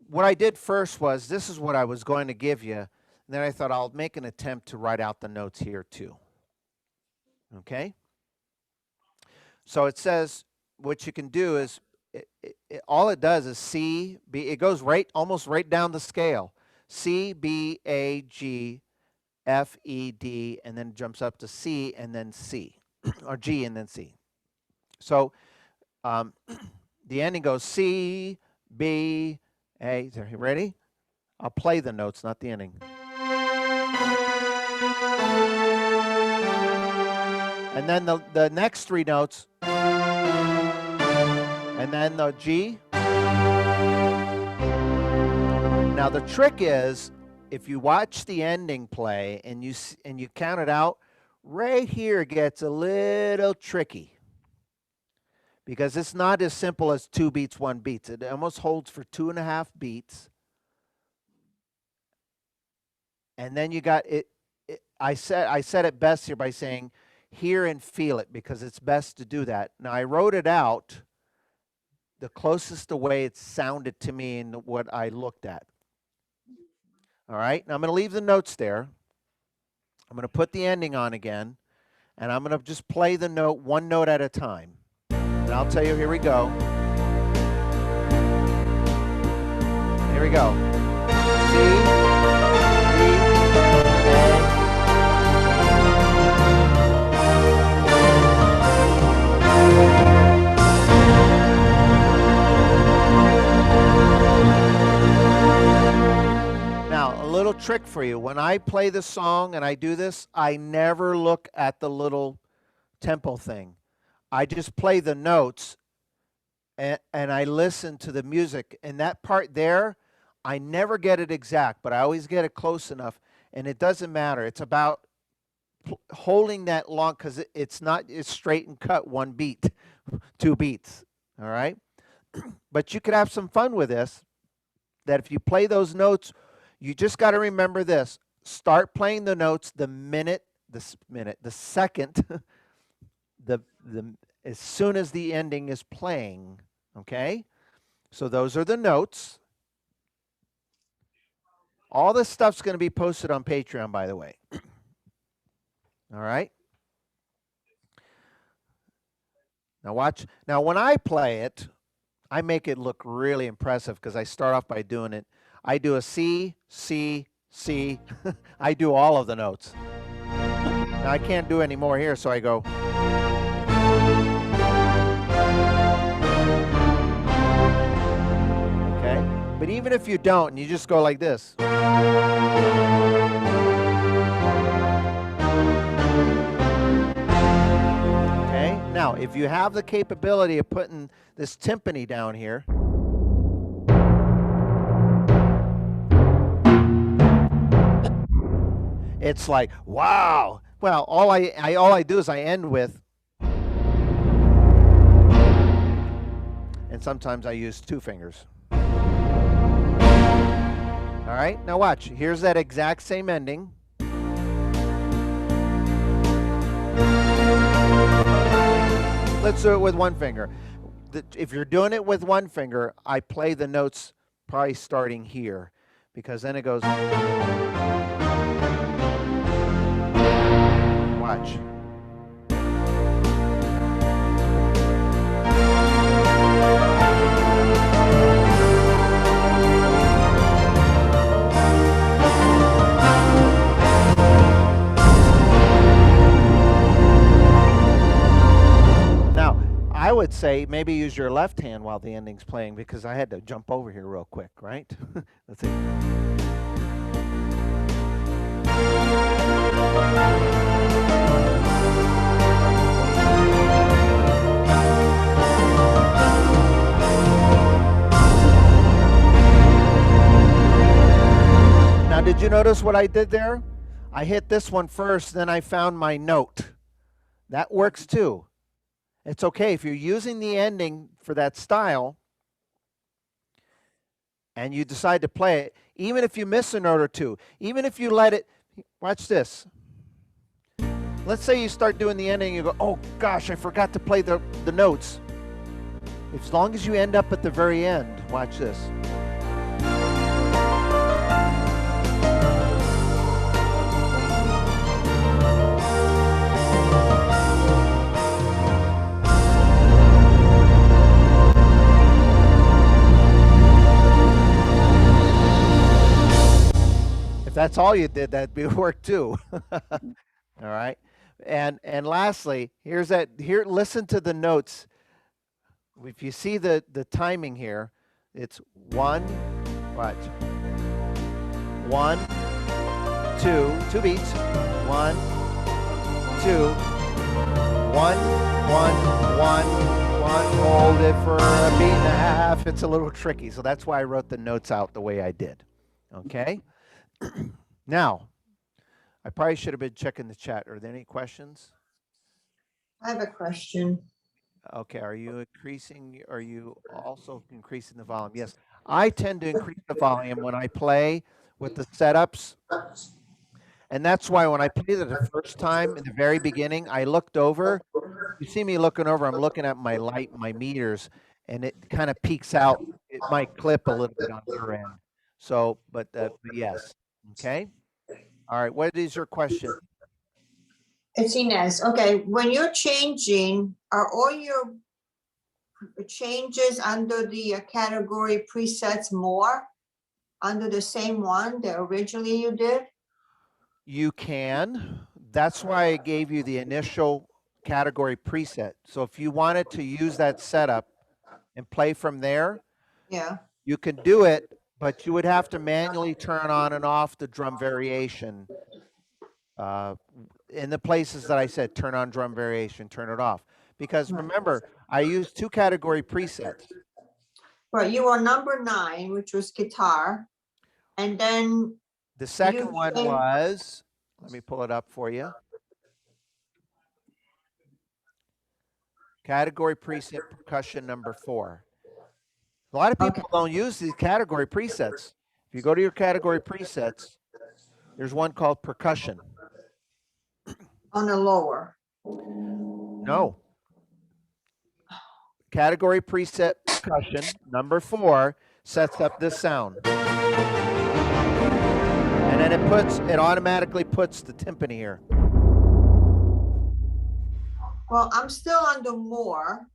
what I did first was, this is what I was going to give you. And then I thought I'll make an attempt to write out the notes here too. Okay? So it says, what you can do is, all it does is C, B, it goes almost right down the scale. C, B, A, G, F, E, D, and then jumps up to C and then C, or G and then C. So the ending goes C, B, A. Are you ready? I'll play the notes, not the ending. And then the next three notes, and then the G. Now the trick is, if you watch the ending play and you count it out, right here gets a little tricky. Because it's not as simple as 2 beats, 1 beats. It almost holds for 2.5 beats. And then you got it. I said it best here by saying, hear and feel it, because it's best to do that. Now I wrote it out the closest to way it sounded to me and what I looked at. All right, now I'm going to leave the notes there. I'm going to put the ending on again, and I'm going to just play the note, one note at a time. And I'll tell you, here we go. Here we go. C, D, A. Now, a little trick for you. When I play the song and I do this, I never look at the little tempo thing. I just play the notes and I listen to the music. And that part there, I never get it exact, but I always get it close enough. And it doesn't matter. It's about holding that long, because it's straight and cut 1 beat, 2 beats. All right? But you could have some fun with this, that if you play those notes, you just got to remember this. Start playing the notes the second, as soon as the ending is playing, okay? So those are the notes. All this stuff's going to be posted on Patreon, by the way. All right? Now watch. Now when I play it, I make it look really impressive, because I start off by doing it. I do a C, C, C. I do all of the notes. Now I can't do any more here, so I go. Okay? But even if you don't, and you just go like this. Okay? Now, if you have the capability of putting this timpani down here, it's like, wow. Well, all I do is I end with, and sometimes I use 2 fingers. All right, now watch. Here's that exact same ending. Let's do it with 1 finger. If you're doing it with 1 finger, I play the notes probably starting here, because then it goes. Watch. Now, I would say maybe use your left hand while the ending's playing, because I had to jump over here real quick, right? Let's see. Now, did you notice what I did there? I hit this one first, then I found my note. That works too. It's okay if you're using the ending for that style and you decide to play it, even if you miss a note or two, even if you let it, watch this. Let's say you start doing the ending and you go, oh gosh, I forgot to play the notes. As long as you end up at the very end, watch this. If that's all you did, that'd be work too. All right. And lastly, here, listen to the notes. If you see the timing here, it's 1, watch. 1, 2 beats. 1, 2, 1, 1, 1, hold it for a beat and a half. It's a little tricky, so that's why I wrote the notes out the way I did. Okay? Now, I probably should have been checking the chat. Are there any questions? I have a question. Okay, are you also increasing the volume? Yes, I tend to increase the volume when I play with the setups. And that's why when I played it the first time in the very beginning, I looked over. You see me looking over, I'm looking at my light, my meters, and it kind of peaks out. It might clip a little bit on your end. So, but yes, okay. All right, what is your question? It's Inez. Okay, when you're changing, are all your changes under the category presets more under the same one that originally you did? You can. That's why I gave you the initial category preset. So if you wanted to use that setup and play from there, Yeah, you can do it, but you would have to manually turn on and off the drum variation. In the places that I said, turn on drum variation, turn it off. Because remember, I used 2 category presets. right. You were number 9, which was guitar. And then, The second one changed- was, let me pull it up for you. Category preset percussion number 4. A lot of people don't use these category presets. If you go to your category presets, there's one called percussion. on the lower. No. Category preset percussion number 4 sets up this sound. And then it automatically puts the timpani here. Well, I'm still under more.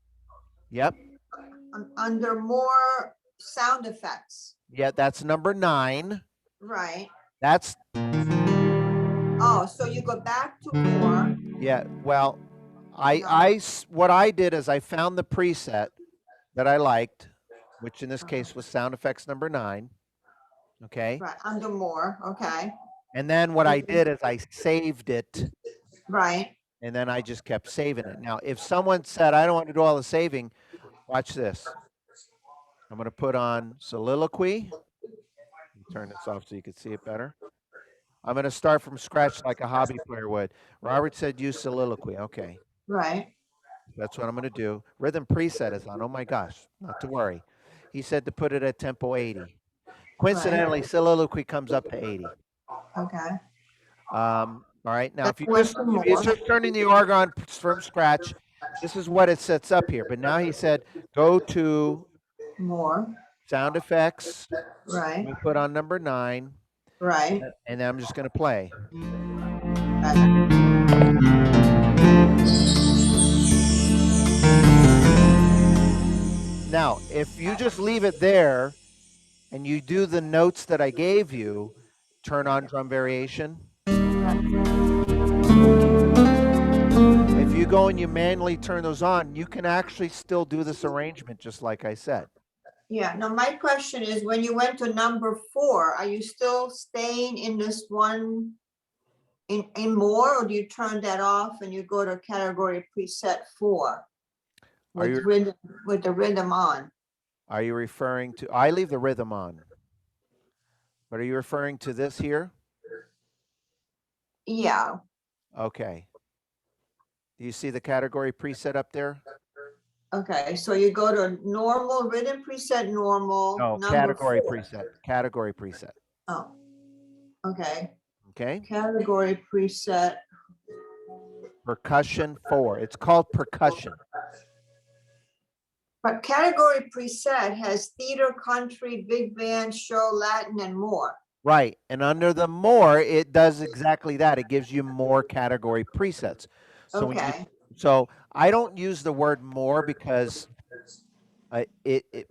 Yep. I'm under more sound effects. Yeah, that's number 9. Right. That's, Oh, so you go back to more. yeah, well, what I did is I found the preset that I liked, which in this case was sound effects number 9. Okay. Right, under more, okay, And then what I did is I saved it. right. and then I just kept saving it. Now, if someone said, I don't want to do all the saving, watch this. I'm going to put on soliloquy. Turn this off so you can see it better. I'm going to start from scratch like a hobby player would. Robert said use soliloquy. Okay, Right, that's what I'm going to do. Rhythm preset is on. Oh my gosh, not to worry. He said to put it at tempo 80. Coincidentally, soliloquy comes up to 80. okay. All right, now Let's if wait you're for more. just turning the org on from scratch, this is what it sets up here. But now he said go to More, sound effects. right, We put on number 9, right. and then I'm just going to play. Now, if you just leave it there and you do the notes that I gave you, turn on drum variation. If you go and you manually turn those on, you can actually still do this arrangement just like I said. Yeah, now my question is, when you went to number 4, are you still staying in this one in more, or do you turn that off and you go to category preset 4? Are you- With rhythm, with the rhythm on? Are you referring to, I leave the rhythm on, but are you referring to this here? Yeah, Okay. Do you see the category preset up there? okay, so you go to normal, rhythm preset normal. No, number category 4. preset, category preset. Oh, okay, Okay. category preset, Percussion 4. It's called percussion. but category preset has theater, country, big band, show, Latin, and more. Right. And under the more, it does exactly that. It gives you more category presets. So when you, Okay, so I don't use the word more because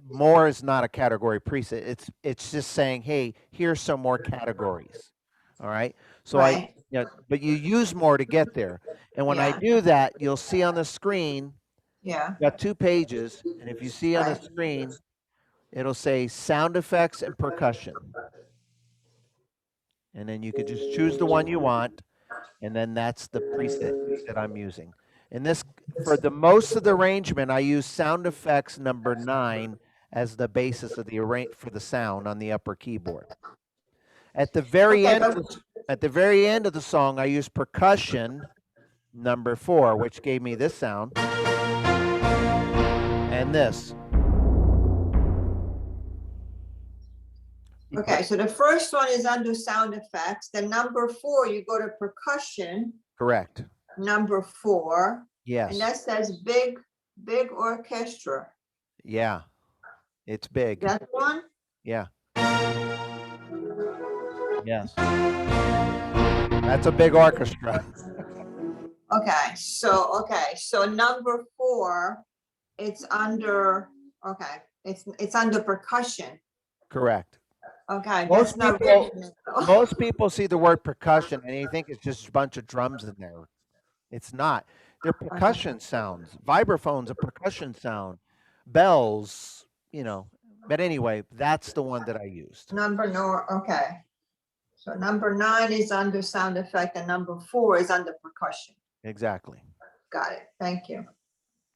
more is not a category preset. It's just saying, hey, here's some more categories. All right. So right, but you use more to get there. And when I Yeah. do that, you'll see on the screen, yeah, got 2 pages. And if you see on the Right. screen, it'll say sound effects and percussion. And then you could just choose the one you want. And then that's the preset that I'm using. And this, for the most of the arrangement, I use sound effects number 9 as the basis of the for the sound on the upper keyboard. At the very Okay, end, at the very end of the song, I use percussion number 4, which gave me this sound and this. okay, so the first one is under sound effects, then number 4, you go to percussion, Correct. number 4, Yes. and that says big orchestra. Yeah. It's big. That one? Yeah. Yes. That's a big orchestra. Okay, so number 4, it's under, okay, it's under percussion. Correct. Okay, Most that's not people- written. though. Most people see the word percussion and they think it's just a bunch of drums in there. It's not. They're percussion sounds. Vibraphone's a percussion sound. Bells, But anyway, that's the one that I used. Okay. So number 9 is under sound effect and number 4 is under percussion. Exactly. Got it, thank you.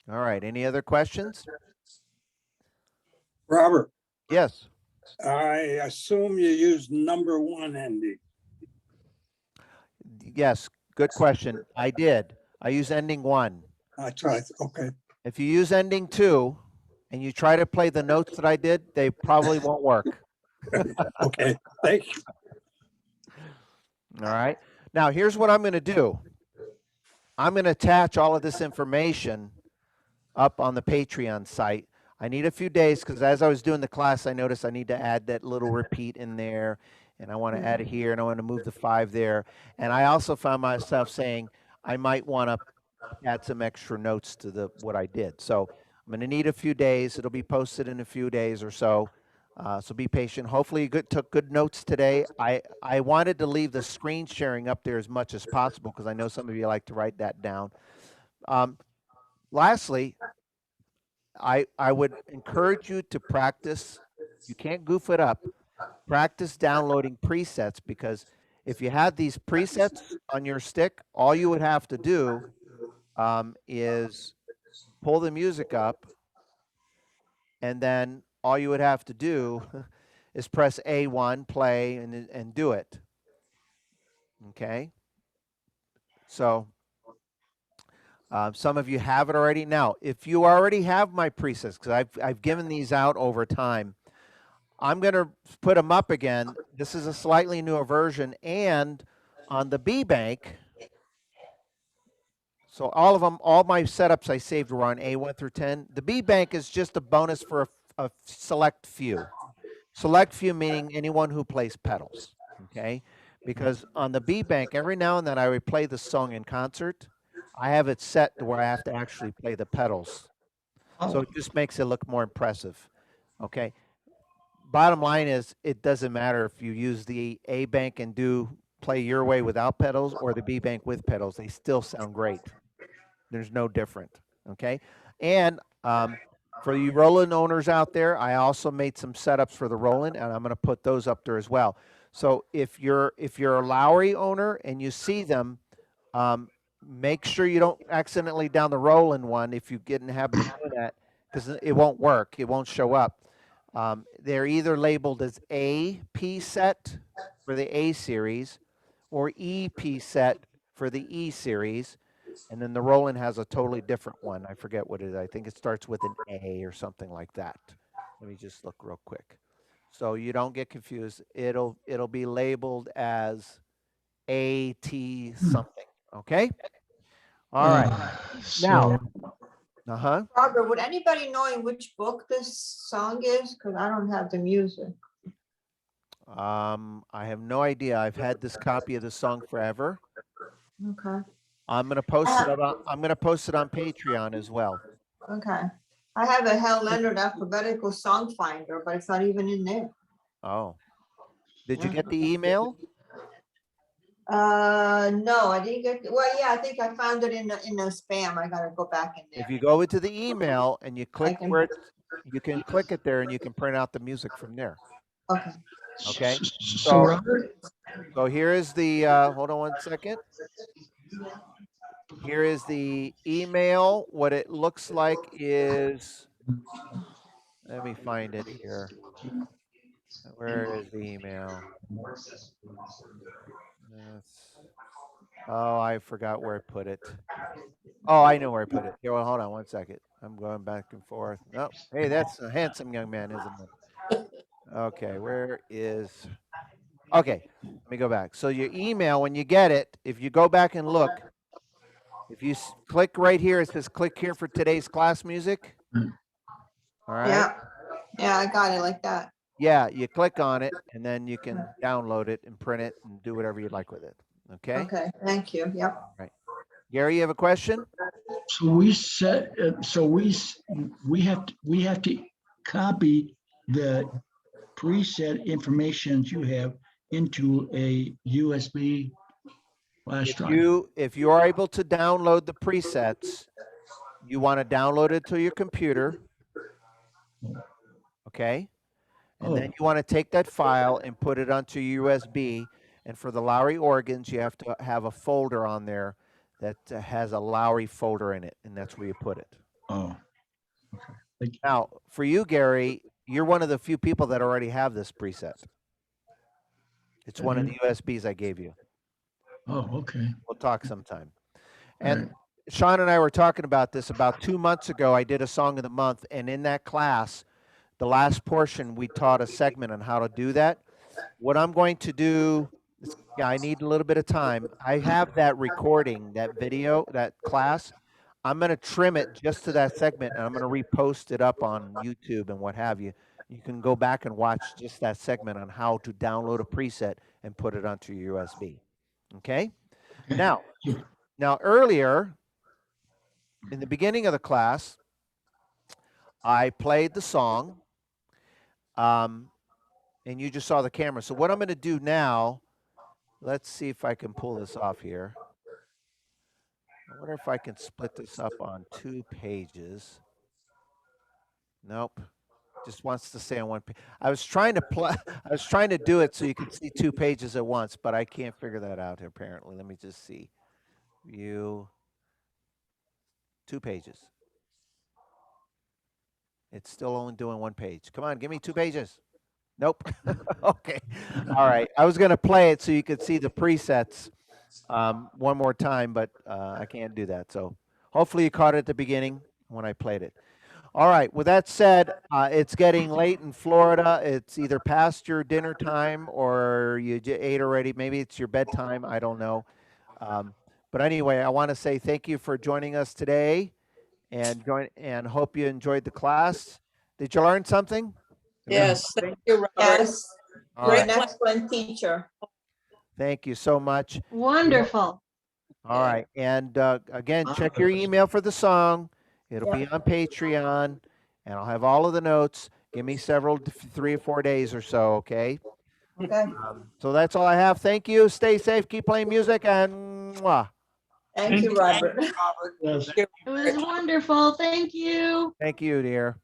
All right. Any other questions? Robert, Yes. I assume you use number 1 ending. Yes. Good question. I did. I use ending 1. That's right. Okay. If you use ending 2 and you try to play the notes that I did, they probably won't work. Okay. Thank you. All right. Now, here's what I'm going to do. I'm going to attach all of this information up on the Patreon site. I need a few days because as I was doing the class, I noticed I need to add that little repeat in there. And I want to add it here and I want to move the 5 there. And I also found myself saying I might want to add some extra notes to what I did. So I'm going to need a few days. It'll be posted in a few days or so. So be patient. Hopefully you took good notes today. I wanted to leave the screen sharing up there as much as possible because I know some of you like to write that down. Lastly, I would encourage you to practice. You can't goof it up. Practice downloading presets because if you had these presets on your stick, all you would have to do is pull the music up, and then all you would have to do is press A1, play, and do it. Okay. So some of you have it already. Now, if you already have my presets, because I've given these out over time, I'm going to put them up again. This is a slightly newer version, and on the B Bank. So all of them, all my setups I saved were on A1 through 10. The B Bank is just a bonus for a select few. Select few meaning anyone who plays pedals, okay? Because on the B Bank, every now and then I would play the song in concert. I have it set to where I have to actually play the pedals. So it just makes it look more impressive, okay? Bottom line is, it doesn't matter if you use the A Bank and play your way without pedals or the B Bank with pedals. They still sound great. There's no different, okay? And for you Roland owners out there, I also made some setups for the Roland, and I'm going to put those up there as well. So if you're a Lowry owner and you see them, make sure you don't accidentally down the Roland one if you get in the habit of doing that, because it won't work. It won't show up. They're either labeled as A P set for the A series or EP set for the E series. And then the Roland has a totally different one. I forget what it is. I think it starts with an A or something like that. Let me just look real quick. So you don't get confused. It'll be labeled as AT something. Okay? All right. Now, Barbara, would anybody know in which book this song is? Because I don't have the music. I have no idea. I've had this copy of the song forever. Okay, I'm gonna post it on. I'm gonna post it on Patreon as well. okay. I have a Hal Leonard alphabetical song finder, but it's not even in there. Oh, did you get the email? No, I didn't get, well, yeah, I think I found it in the spam. I gotta go back in If there. you go into the email and you click can- where it, you can click it there and you can print out the music from there. Okay. Okay. So So, Robert, so here is the, hold on 1 second. Here is the email. What it looks like is, let me find it here. Where is the email? Oh, I forgot where I put it. Oh, I know where I put it. Here, well, hold on 1 second. I'm going back and forth. Oh, hey, that's a handsome young man, isn't it? Okay, where is? Okay, let me go back. So your email, when you get it, if you go back and look, if you click right here, it says click here for today's class music. All right. Yeah, yeah, I got it like that. Yeah, you click on it and then you can download it and print it and do whatever you'd like with it. Okay. Okay, thank you. Yep. Gary, you have a question? so we set, so we have to copy the preset information you have into a USB flash drive. If you are able to download the presets, you want to download it to your computer. Okay. And then you want to take that file and put it onto USB. And for the Lowry organs, you have to have a folder on there that has a Lowry folder in it, and that's where you put it. Oh, okay. Now, for you, Gary, you're one of the few people that already have this preset. It's one of the USBs I gave you. Oh, okay. We'll talk sometime. All And right. Sean and I were talking about this about 2 months ago. I did a song of the month, and in that class, the last portion, we taught a segment on how to do that. What I'm going to do, I need a little bit of time. I have that recording, that video, that class. I'm going to trim it just to that segment, and I'm going to repost it up on YouTube and what have you. You can go back and watch just that segment on how to download a preset and put it onto your USB. Okay? Now earlier, in the beginning of the class, I played the song, and you just saw the camera. So what I'm going to do now, let's see if I can pull this off here. I wonder if I can split this up on 2 pages. Nope. Just wants to stay on 1 page. I was trying to do it so you could see 2 pages at once, but I can't figure that out apparently. Let me just see. View. 2 pages. It's still only doing 1 page. Come on, give me 2 pages. Nope. Okay. All right. I was going to play it so you could see the presets one more time, but I can't do that. So hopefully you caught it at the beginning when I played it. All right. With that said, it's getting late in Florida. It's either past your dinner time or you ate already. Maybe it's your bedtime. I don't know. But anyway, I want to say thank you for joining us today and hope you enjoyed the class. Did you learn something? Yes, thank you, Robert. Yes, All you're right. an excellent teacher. Thank you so much. Wonderful. All right. And again, check your email for the song. It'll be on Patreon, and I'll have all of the notes. Give me 3 or 4 days or so, okay? Okay, So that's all I have. Thank you. Stay safe. Keep playing music, and mwah. thank you, Robert. Robert. Yes. It was wonderful. Thank you. Thank you, dear.